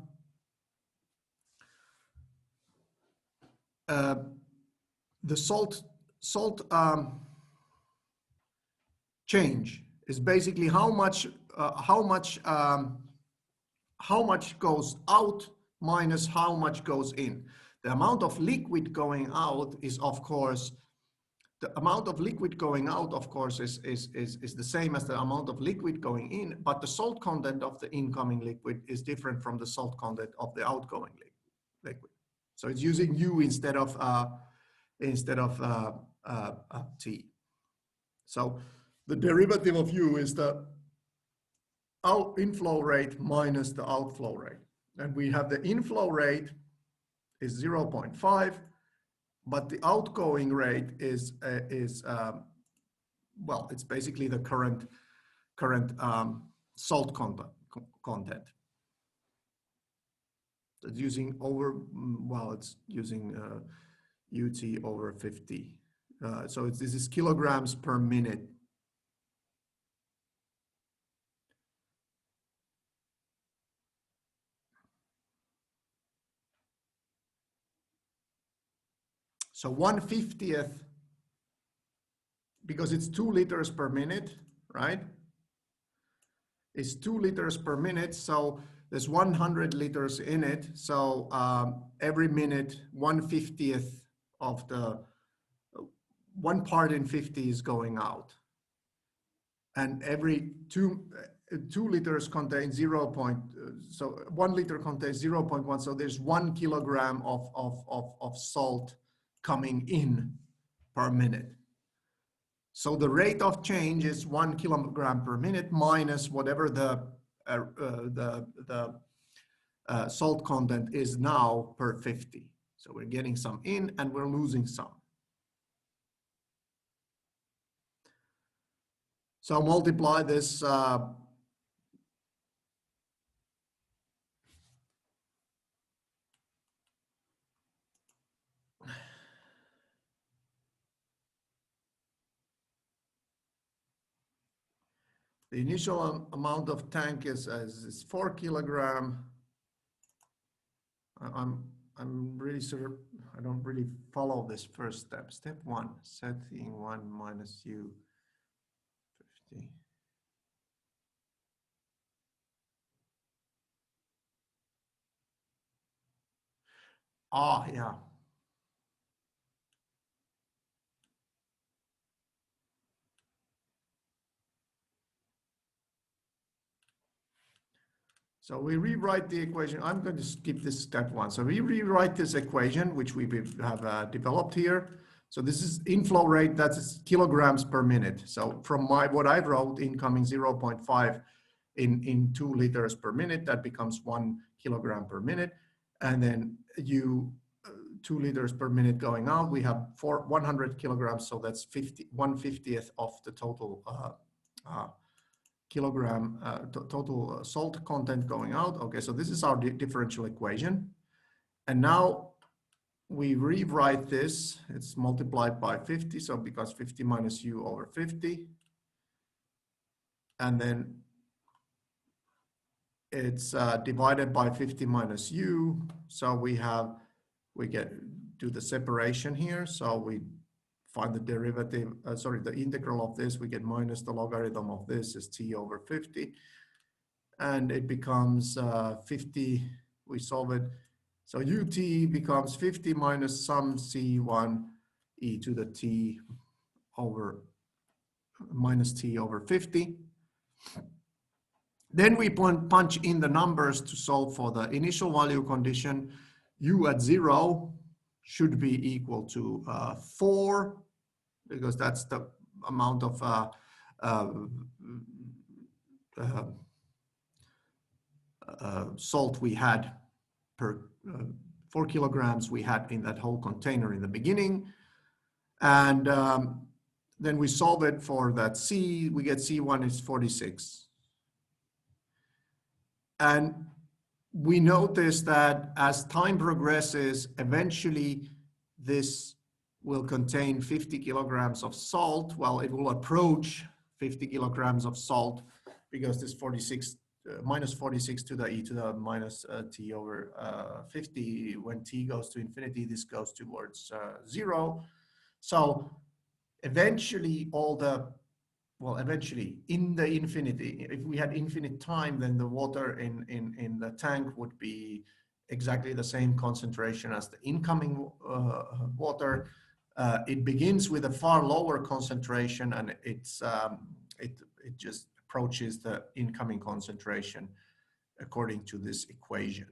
salt change is basically how much goes out minus how much goes in. The amount of liquid going out is, of course, the amount of liquid going out, of course, is the same as the amount of liquid going in, but the salt content of the incoming liquid is different from the salt content of the outgoing liquid. So it's using U instead of T. So the derivative of U is the inflow rate minus the outflow rate. And we have the inflow rate is 0.5, but the outgoing rate is well, it's basically the current salt content. It's using it's using UT over 50. So this is kilograms per minute. So 1/50th, because it's 2 liters per minute, right? It's 2 liters per minute, so there's 100 liters in it. So every minute, 1/50th of the 1 part in 50 is going out. And every 2 liters contains so 1 liter contains 0.1. So there's 1 kilogram of salt coming in per minute. So the rate of change is 1 kilogram per minute minus whatever the salt content is now per 50. So we're getting some in and we're losing some. So multiply this the initial amount of tank is 4 kilogram. I'm really I don't really follow this first step. Step 1, setting 1 minus U 50. Yeah. So we rewrite the equation. I'm going to skip this step 1. So we rewrite this equation, which we have developed here. So this is inflow rate, that's kilograms per minute. So from what I wrote, incoming 0.5 in 2 liters per minute, that becomes 1 kilogram per minute. And then 2 liters per minute going out, we have 100 kilograms. So that's 1/50th of the total kilogram total salt content going out. Okay, so this is our differential equation. And now we rewrite this, it's multiplied by 50, so because 50 minus U over 50. And then it's divided by 50 minus U. So we do the separation here. So we find the derivative, the integral of this, we get minus the logarithm of this is T over 50. And it becomes 50, we solve it. So UT becomes 50 minus some C1 e to the T over minus T over 50. Then we punch in the numbers to solve for the initial value condition. U at 0 should be equal to 4, because that's the amount of salt we had per 4 kilograms we had in that whole container in the beginning. And then we solve it for that C, we get C1 is 46. And we notice that as time progresses, eventually this will contain 50 kilograms of salt. Well, it will approach 50 kilograms of salt because this 46 minus 46 to the e to the minus t over 50. When t goes to infinity, this goes towards 0. So eventually eventually in the infinity, if we had infinite time, then the water in the tank would be exactly the same concentration as the incoming water. It begins with a far lower concentration, and it just approaches the incoming concentration according to this equation.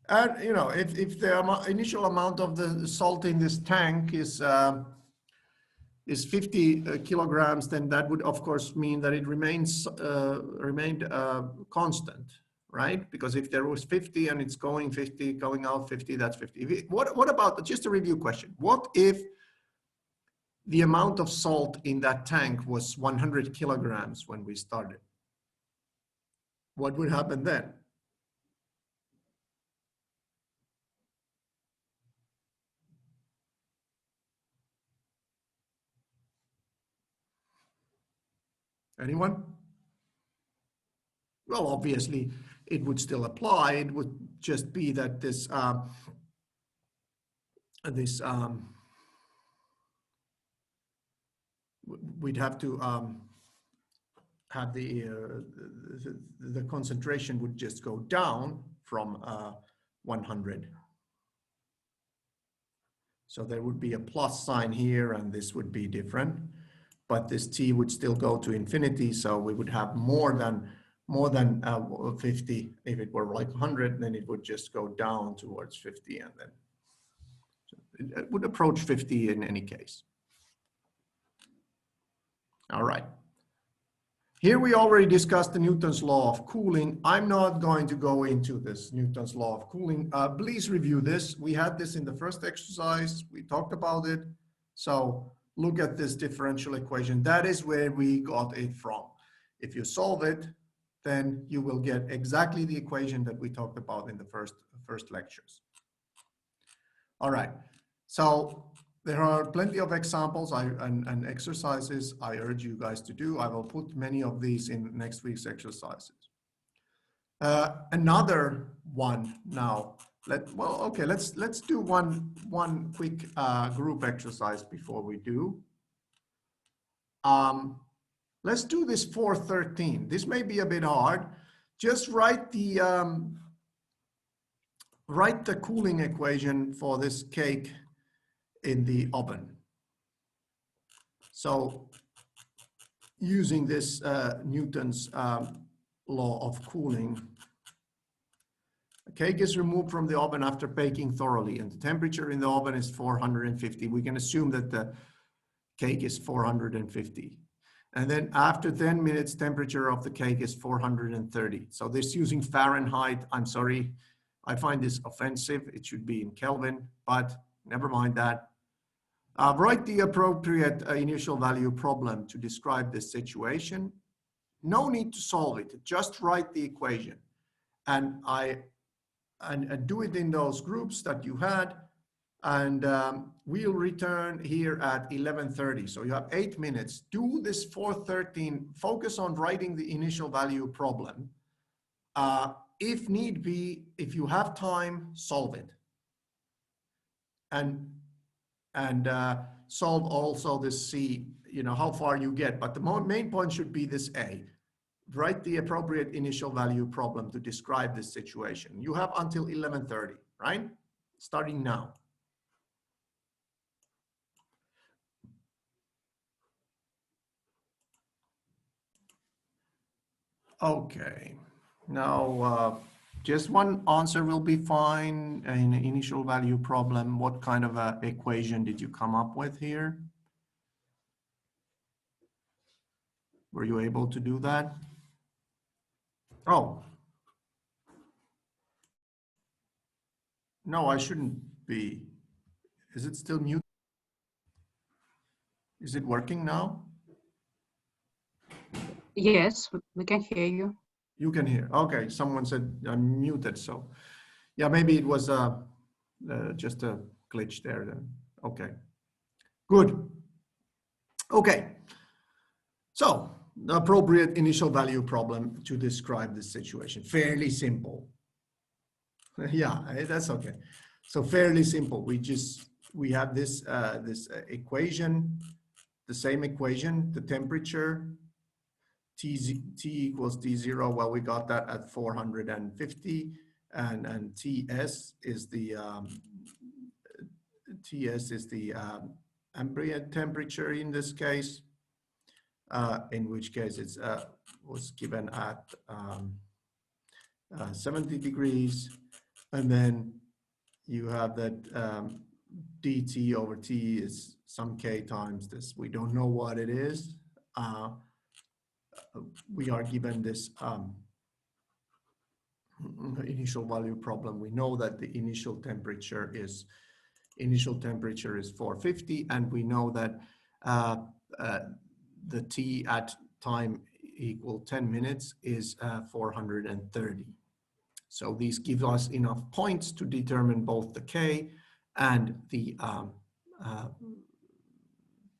And if the initial amount of the salt in this tank is 50 kilograms, then that would of course mean that it remained constant, right? Because if there was 50 and it's going 50, going out 50, that's 50. What about, just a review question, what if the amount of salt in that tank was 100 kilograms when we started? What would happen then? Anyone? Well, obviously, it would still apply. It would just be that we'd have to have the concentration would just go down from 100. So there would be a plus sign here, and this would be different. but this t would still go to infinity, so we would have more than 50. If it were like 100, then it would just go down towards 50, and then it would approach 50 in any case. All right. Here we already discussed the Newton's law of cooling. I'm not going to go into this Newton's law of cooling. Please review this. We had this in the first exercise. We talked about it. So look at this differential equation. That is where we got it from. If you solve it, then you will get exactly the equation that we talked about in the first lectures. All right. So there are plenty of examples and exercises I urge you guys to do. I will put many of these in next week's exercises. Another one now. Let's do one quick group exercise before we do. Let's do this 413. This may be a bit hard. Just write the cooling equation for this cake in the oven. So using this Newton's law of cooling, a cake is removed from the oven after baking thoroughly, and the temperature in the oven is 450. We can assume that the cake is 450. And then after 10 minutes, temperature of the cake is 430. So this using Fahrenheit, I'm sorry, I find this offensive. It should be in Kelvin, but never mind that. Write the appropriate initial value problem to describe this situation. No need to solve it, just write the equation. And do it in those groups that you had. And we'll return here at 11:30. So you have 8 minutes. Do this 413, focus on writing the initial value problem. If need be, if you have time, solve it. And solve also this C, how far you get. But the main point should be this A. Write the appropriate initial value problem to describe this situation. You have until 11:30, right? Starting now. Okay, now just one answer will be fine. An initial value problem, what kind of equation did you come up with here? Were you able to do that? Oh. No, I shouldn't be. Is it still mute? Is it working now? Yes, we can hear you. You can hear. Okay, someone said I'm muted, so yeah, maybe it was just a glitch there then. Okay, good. Okay, so the appropriate initial value problem to describe this situation. Fairly simple. Yeah, that's okay. So fairly simple. We have this equation, the same equation, the temperature. T equals T0. Well, we got that at 450, and TS is the ambient temperature in this case. In which case it was given at 70 degrees, and then you have that dt over t is some k times this. We don't know what it is. We are given this initial value problem. We know that the initial temperature is 450, and we know that the t at time equal 10 minutes is 430. So these give us enough points to determine both the k and the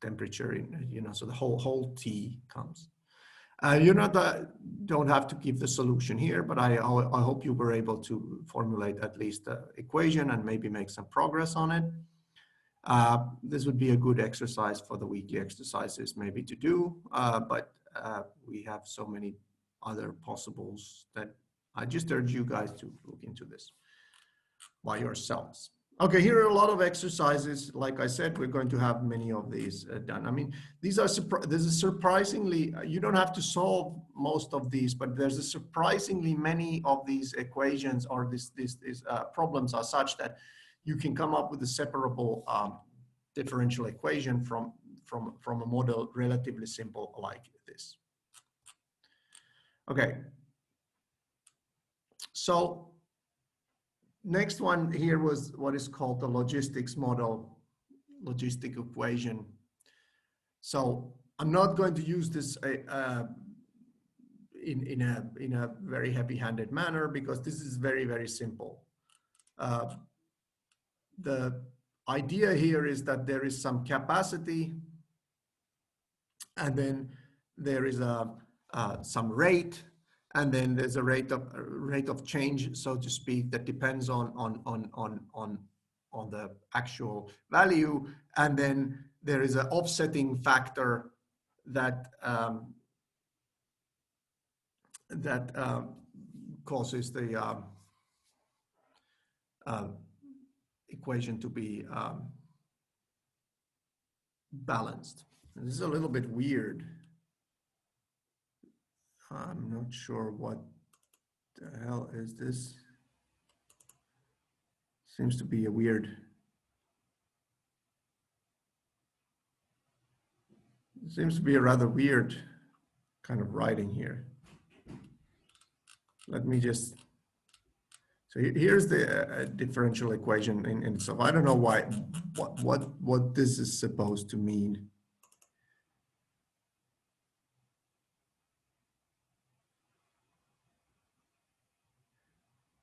temperature. So the whole t comes. You don't have to give the solution here, but I hope you were able to formulate at least the equation and maybe make some progress on it. This would be a good exercise for the weekly exercises maybe to do, but we have so many other possibles that I just urge you guys to look into this by yourselves. Okay, here are a lot of exercises. Like I said, we're going to have many of these done. I mean, this is surprisingly, you don't have to solve most of these, but there's a surprisingly many of these equations or these problems are such that you can come up with a separable differential equation from a model relatively simple like this. Okay, so next one here was what is called the logistics model, logistic equation. So I'm not going to use this in a very heavy-handed manner because this is very, very simple. The idea here is that there is some capacity, and then there is some rate, and then there's a rate of change, so to speak, that depends on the actual value, and then there is an offsetting factor that causes the equation to be balanced. And this is a little bit weird. I'm not sure what the hell is this. Seems to be a weird. Seems to be a rather weird kind of writing here. Let me just. So here's the differential equation in itself. I don't know what this is supposed to mean.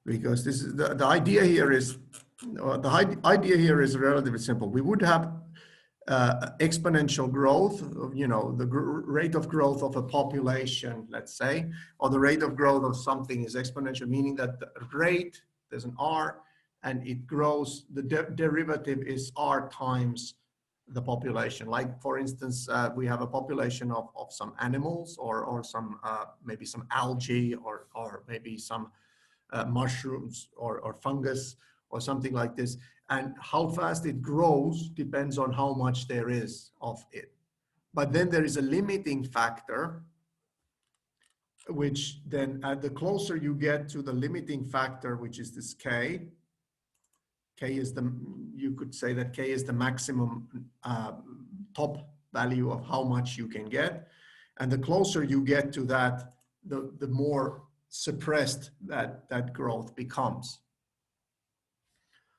Because this is the idea here is relatively simple. We would have exponential growth, you know, the rate of growth of a population, let's say, or the rate of growth of something is exponential, meaning that the rate, there's an R, and it grows, the derivative is R times the population. Like, for instance, we have a population of some animals or some, maybe some algae or maybe some mushrooms or fungus or something like this. And how fast it grows depends on how much there is of it. But then there is a limiting factor, which then the closer you get to the limiting factor, which is this K is the, you could say that K is the maximum top value of how much you can get. And the closer you get to that, the more suppressed that growth becomes.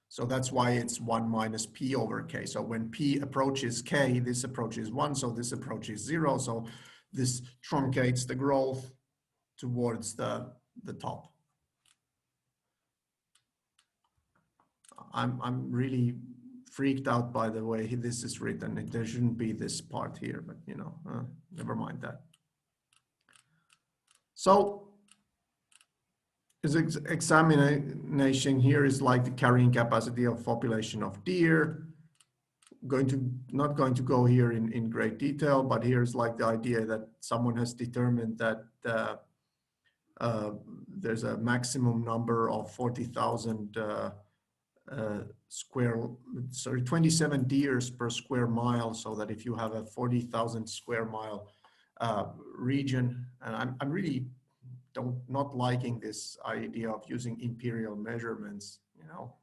So that's why it's 1 minus P over K. So when P approaches K, this approaches 1, so this approaches 0. So this truncates the growth towards the top. I'm really freaked out by the way this is written. There shouldn't be this part here, but you know, never mind that. So this examination here is like the carrying capacity of population of deer. Not going to go here in great detail, but here's like the idea that someone has determined that there's a maximum number of 40,000 27 deers per square mile, so that if you have a 40,000 square mile region, and I'm really not liking this idea of using imperial measurements, you know,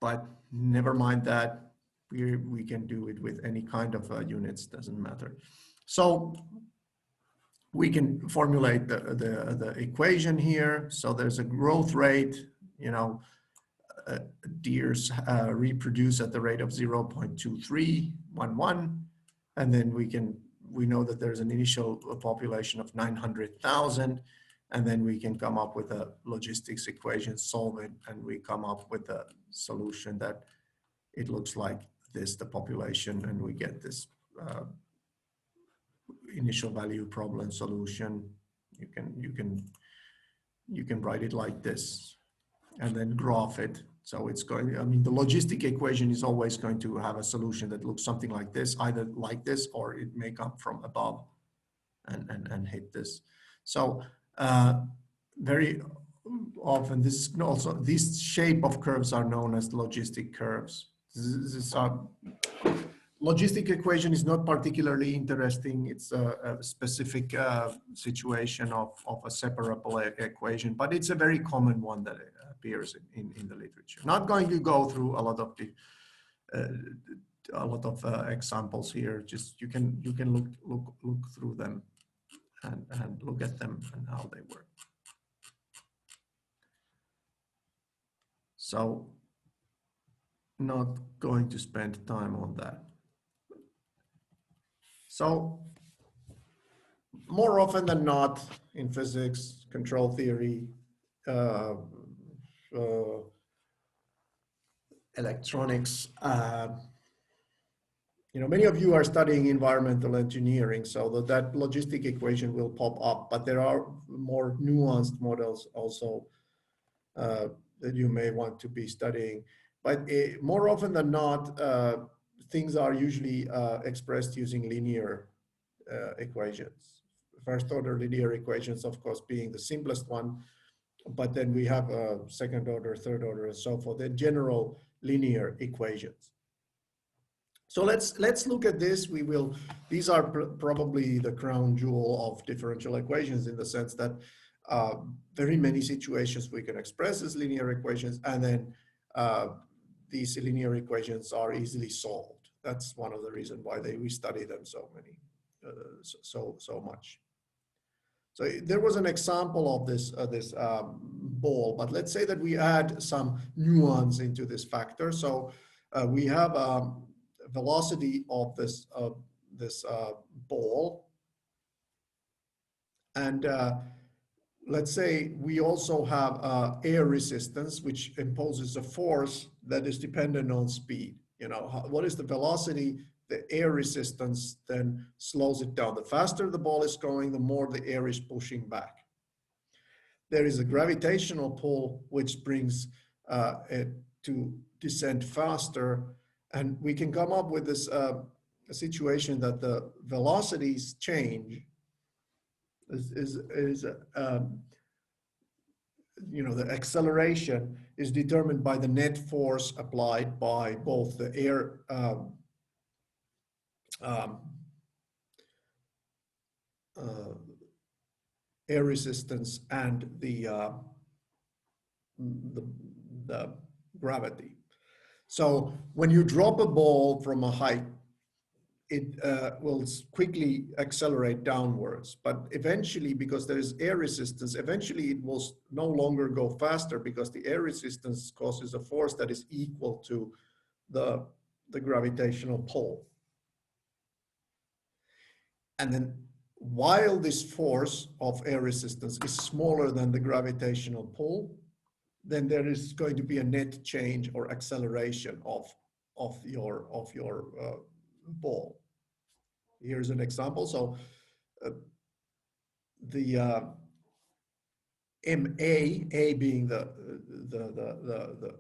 but never mind that. We can do it with any kind of units, doesn't matter. So we can formulate the equation here. So there's a growth rate, you know, deers reproduce at the rate of 0.2311, and then we know that there's an initial population of 900,000, and then we can come up with a logistics equation, solve it, and we come up with a solution that it looks like this, the population, and we get this initial value problem solution. You can write it like this, and then graph it. So it's going, I mean, the logistic equation is always going to have a solution that looks something like this, either like this, or it may come from above and hit this. So very often this shape of curves are known as logistic curves. This logistic equation is not particularly interesting. It's a specific situation of a separable equation, but it's a very common one that appears in the literature. Not going to go through a lot of examples here. Just you can look through them and look at them and how they work. So not going to spend time on that. So more often than not in physics, control theory, electronics, many of you are studying environmental engineering, so that logistic equation will pop up, but there are more nuanced models also that you may want to be studying. But more often than not, things are usually expressed using linear equations. First order linear equations, of course, being the simplest one, but then we have second order, third order, and so forth. They're general linear equations. So let's look at this. These are probably the crown jewel of differential equations, in the sense that very many situations we can express as linear equations, and then these linear equations are easily solved. That's one of the reasons why we study them so much. So there was an example of this ball, but let's say that we add some nuance into this factor. So we have velocity of this ball, and let's say we also have air resistance, which imposes a force that is dependent on speed. What is the velocity? The air resistance then slows it down. The faster the ball is going, the more the air is pushing back. There is a gravitational pull which brings it to descend faster, and we can come up with this a situation that the velocities change the acceleration is determined by the net force applied by both the air air resistance and the gravity. So when you drop a ball from a height, it will quickly accelerate downwards, but eventually, because there is air resistance, eventually it will no longer go faster, because the air resistance causes a force that is equal to the gravitational pull. And then while this force of air resistance is smaller than the gravitational pull, then there is going to be a net change or acceleration of your ball. Here's an example. So the MA, A being the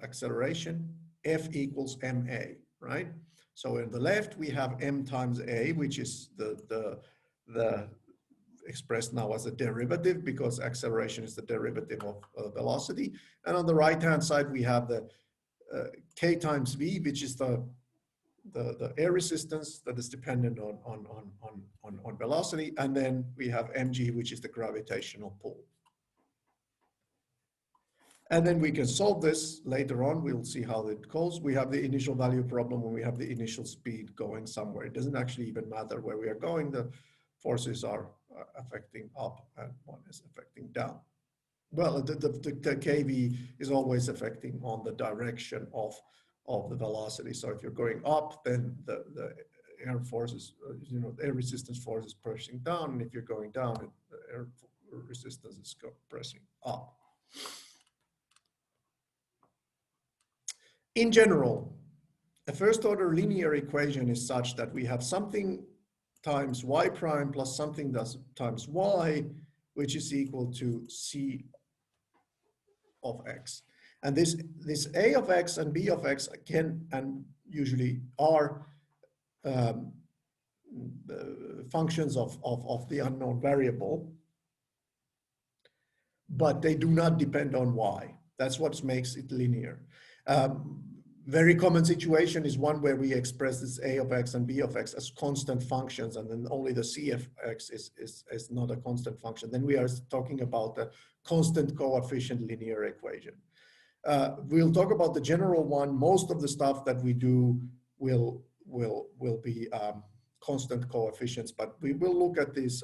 acceleration, F equals MA, right? So in the left we have M times A, which is the expressed now as a derivative, because acceleration is the derivative of velocity. And on the right hand side we have the K times V, which is the air resistance that is dependent on velocity, and then we have mg, which is the gravitational pull. And then we can solve this later on. We'll see how it goes. We have the initial value problem when we have the initial speed going somewhere. It doesn't actually even matter where we are going. The forces are affecting up and one is affecting down. Well, the kV is always affecting on the direction of the velocity. So if you're going up, then the air forces, air resistance force is pushing down, and if you're going down, the air resistance is pressing up. In general, a first order linear equation is such that we have something times y prime plus something times y, which is equal to c of x. And this a of x and b of x can and usually are functions of the unknown variable. but they do not depend on y. That's what makes it linear. Very common situation is one where we express this a of x and b of x as constant functions, and then only the c of x is not a constant function. Then we are talking about a constant coefficient linear equation. We'll talk about the general one. Most of the stuff that we do will be constant coefficients, but we will look at these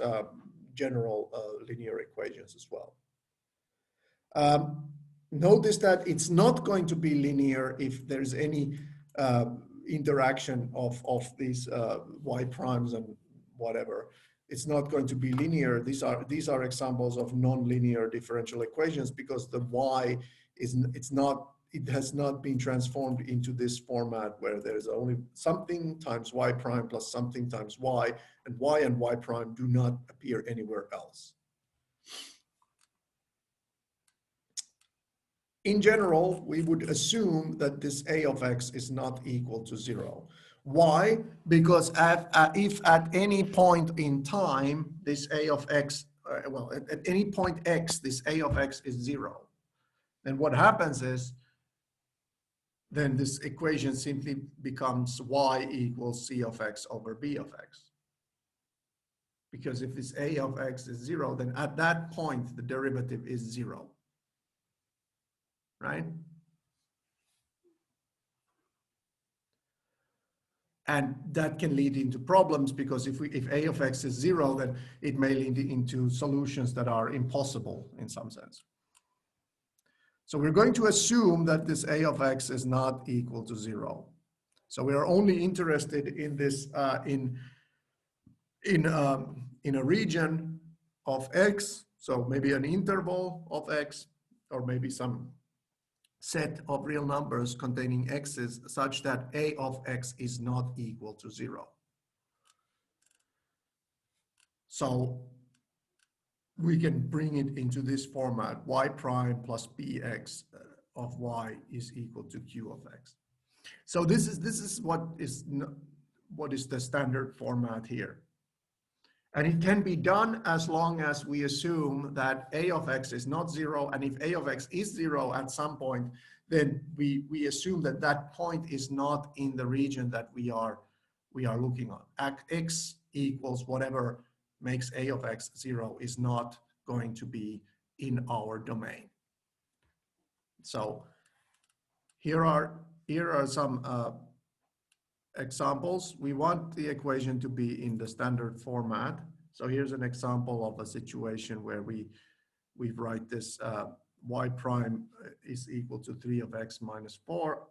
general linear equations as well. Notice that it's not going to be linear if there's any interaction of these y primes and whatever. It's not going to be linear. These are examples of non-linear differential equations because the y it has not been transformed into this format where there's only something times y prime plus something times y, and y prime do not appear anywhere else. In general, we would assume that this a of x is not equal to 0. Why? Because if at any point in time, this a of x, at any point x, this a of x is 0, then what happens is, then this equation simply becomes y equals c of x over b of x. Because if this a of x is 0, then at that point, the derivative is 0. Right? And that can lead into problems because if a of x is 0, then it may lead into solutions that are impossible in some sense. So we're going to assume that this a of x is not equal to 0. So we are only interested in this in a region of x, so maybe an interval of x, or maybe some set of real numbers containing x's such that a of x is not equal to 0. So we can bring it into this format: y prime plus bx of y is equal to q of x. So this is what is the standard format here. And it can be done as long as we assume that a of x is not 0, and if a of x is 0 at some point, then we assume that that point is not in the region that we are looking at. X equals whatever makes a of x 0 is not going to be in our domain. So here are some examples. We want the equation to be in the standard format. So here's an example of a situation where we write this y prime is equal to 3 of x minus 4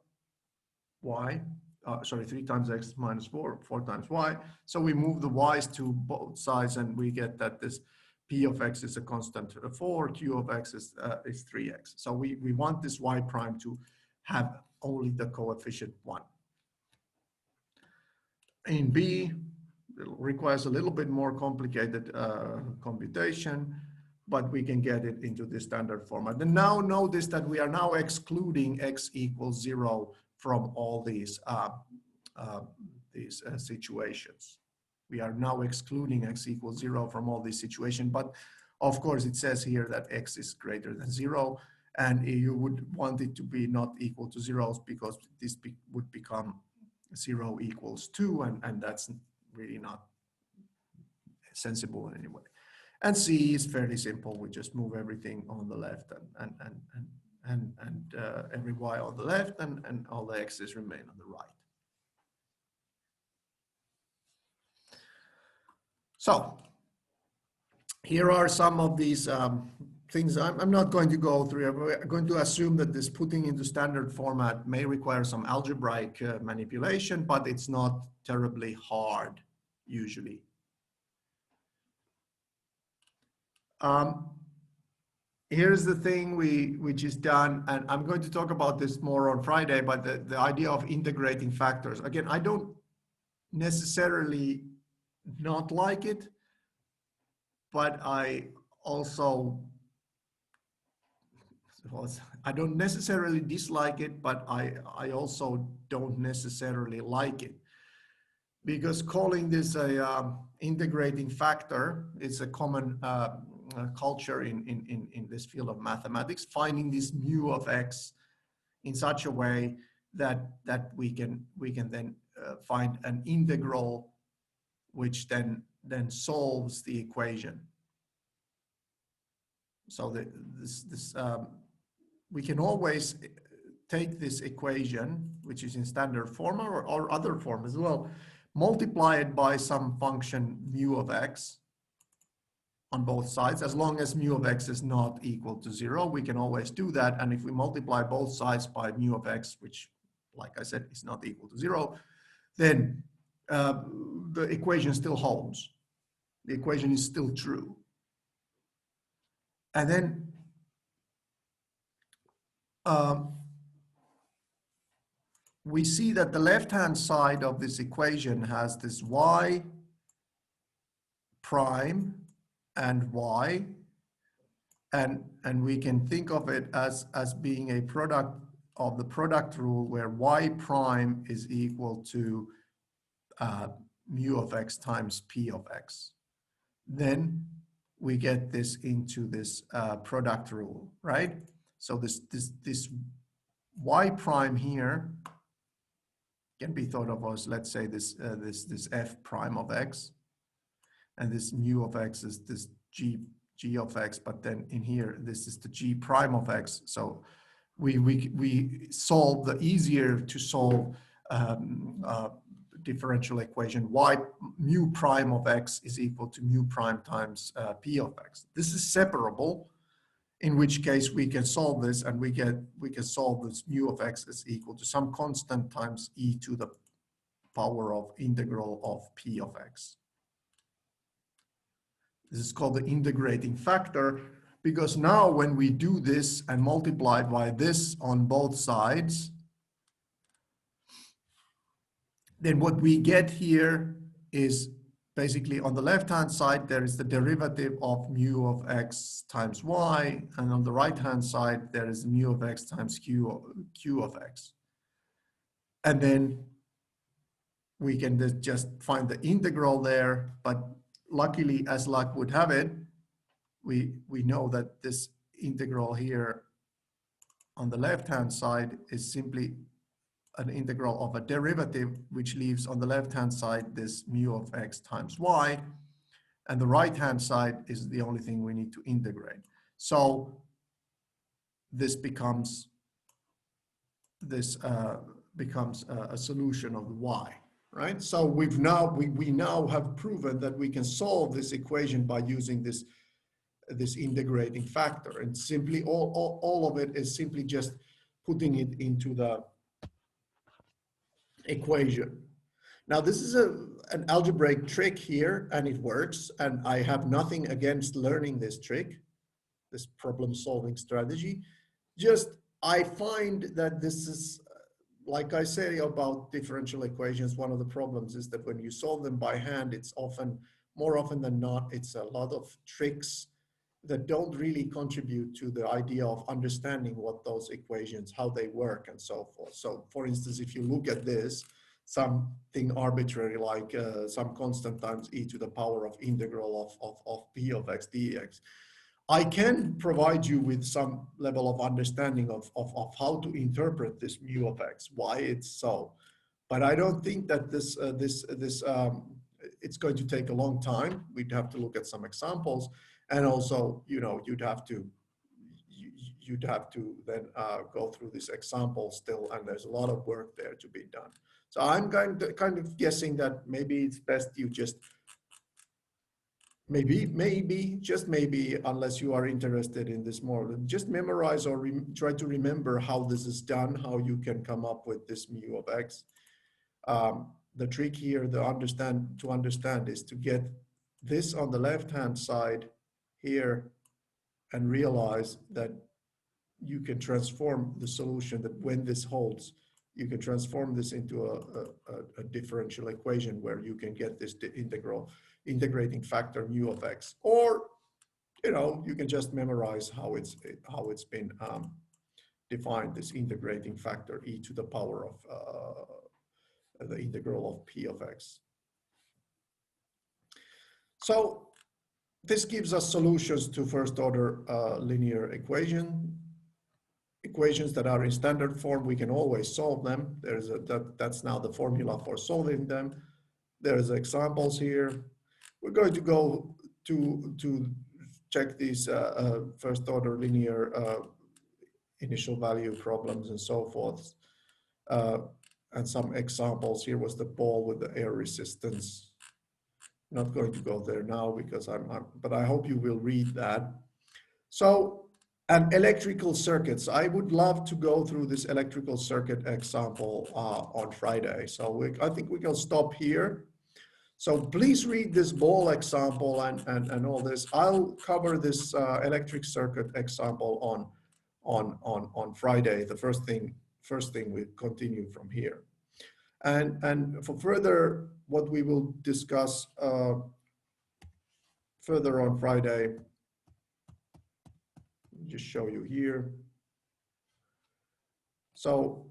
y. 3 times x minus 4 times y. So we move the y's to both sides and we get that this p of x is a constant 4, q of x is 3x. So we want this y prime to have only the coefficient 1. In B, it requires a little bit more complicated computation, but we can get it into the standard format. And now notice that we are now excluding x equals 0 from all these situations. We are now excluding x equals 0 from all these situations, but of course it says here that x is greater than 0, and you would want it to be not equal to 0 because this would become 0 equals 2, and that's really not sensible in any way. And C is fairly simple. We just move everything on the left and every y on the left, and all the x's remain on the right. So here are some of these things. I'm not going to go through. I'm going to assume that this putting into standard format may require some algebraic manipulation, but it's not terribly hard usually. Here's the thing which is done, and I'm going to talk about this more on Friday, but the idea of integrating factors. Again, I don't necessarily not like it, but I don't necessarily dislike it, but I also don't necessarily like it. Because calling this a integrating factor is a common culture in this field of mathematics, finding this mu of x in such a way that we can then find an integral which then solves the equation. So we can always take this equation, which is in standard form or other form as well, multiply it by some function mu of x on both sides. As long as mu of x is not equal to 0, we can always do that. And if we multiply both sides by mu of x, which, like I said, is not equal to 0, then the equation still holds. The equation is still true. And then we see that the left-hand side of this equation has this y prime and y, and we can think of it as being a product of the product rule, where y prime is equal to mu of x times p of x. Then we get this into this product rule, right? So this y prime here can be thought of as, let's say, this f prime of x, and this mu of x is this g of x, but then in here this is the g prime of x. So we solve the easier to solve differential equation y mu prime of x is equal to mu prime times p of x. This is separable, in which case we can solve this, and we can solve this mu of x is equal to some constant times e to the power of integral of p of x. This is called the integrating factor, because now when we do this and multiply by this on both sides, then what we get here is basically on the left-hand side, there is the derivative of mu of x times y, and on the right-hand side, there is mu of x times q of x. And then we can just find the integral there, but luckily, as luck would have it, we know that this integral here on the left-hand side is simply an integral of a derivative, which leaves on the left-hand side this mu of x times y, and the right-hand side is the only thing we need to integrate. So this becomes a solution of the y, right? So we now have proven that we can solve this equation by using this integrating factor, and simply all of it is simply just putting it into the equation. Now this is an algebraic trick here, and it works, and I have nothing against learning this trick, this problem solving strategy. Just I find that this is, like I say about differential equations, one of the problems is that when you solve them by hand, it's more often than not, it's a lot of tricks that don't really contribute to the idea of understanding what those equations, how they work, and so forth. So for instance, if you look at this, something arbitrary like some constant times e to the power of integral of p of x dx, I can provide you with some level of understanding of how to interpret this mu of x, why it's so. But I don't think that it's going to take a long time. We'd have to look at some examples. And also, you know, you'd have to then go through this example still, and there's a lot of work there to be done. So I'm kind of guessing that maybe it's best you just just maybe, unless you are interested in this more, just memorize or try to remember how this is done, how you can come up with this mu of x. The trick here, to understand is to get this on the left-hand side here and realize that you can transform the solution, that when this holds, you can transform this into a differential equation where you can get this integrating factor mu of x, or you know, you can just memorize how it's been defined, this integrating factor e to the power of the integral of p of x. So this gives us solutions to first order linear equations that are in standard form. We can always solve them. That's now the formula for solving them. There's examples here. We're going to go to check these first order linear initial value problems and so forth. And some examples. Here was the ball with the air resistance. Not going to go there now because but I hope you will read that. So, and electrical circuits. I would love to go through this electrical circuit example on Friday. So I think we can stop here. So please read this ball example and all this. I'll cover this electric circuit example on Friday. The first thing we continue from here. And for further, what we will discuss further on Friday, just show you here. So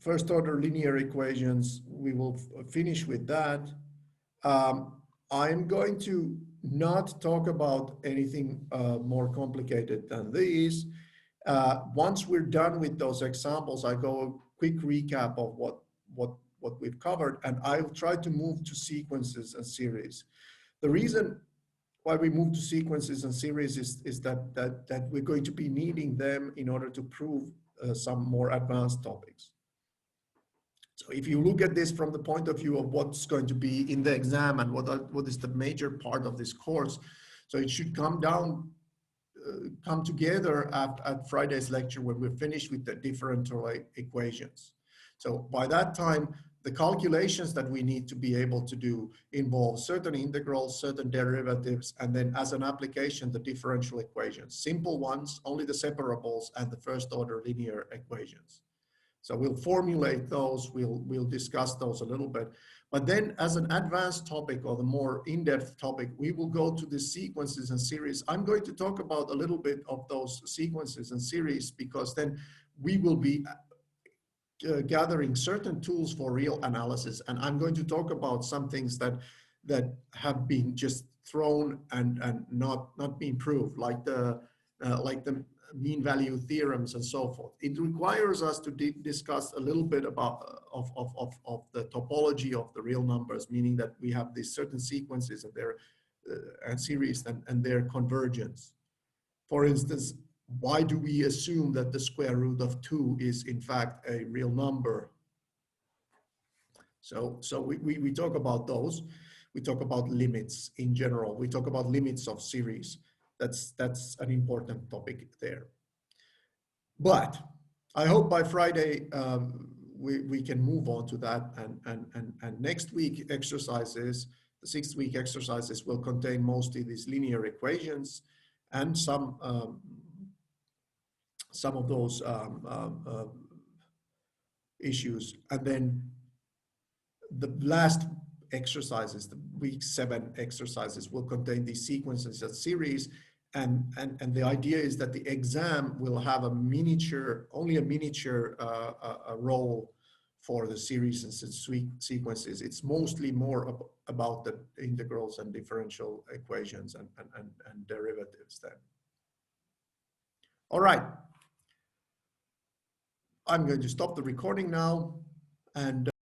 first order linear equations, we will finish with that. I'm going to not talk about anything more complicated than these. Once we're done with those examples, I go a quick recap of what we've covered, and I'll try to move to sequences and series. The reason why we move to sequences and series is that we're going to be needing them in order to prove some more advanced topics. So if you look at this from the point of view of what's going to be in the exam and what is the major part of this course, so it should come together at Friday's lecture when we're finished with the differential equations. So by that time, the calculations that we need to be able to do involve certain integrals, certain derivatives, and then as an application, the differential equations. Simple ones, only the separables and the first order linear equations. So we'll formulate those, we'll discuss those a little bit. But then as an advanced topic or the more in-depth topic, we will go to the sequences and series. I'm going to talk about a little bit of those sequences and series because then we will be gathering certain tools for real analysis. And I'm going to talk about some things that have been just thrown and not being proved, like the mean value theorems and so forth. It requires us to discuss a little bit about of the topology of the real numbers, meaning that we have these certain sequences and their and series and their convergence. For instance, why do we assume that the square root of 2 is in fact a real number? So we talk about those. We talk about limits in general. We talk about limits of series. That's an important topic there. But I hope by Friday we can move on to that. And next week exercises, the 6th week exercises will contain mostly these linear equations and some of those issues. And then the last exercises, the week 7 exercises, will contain these sequences and series. And the idea is that the exam will have only a miniature role for the series and sequences. It's mostly more about the integrals and differential equations and derivatives then. All right. I'm going to stop the recording now and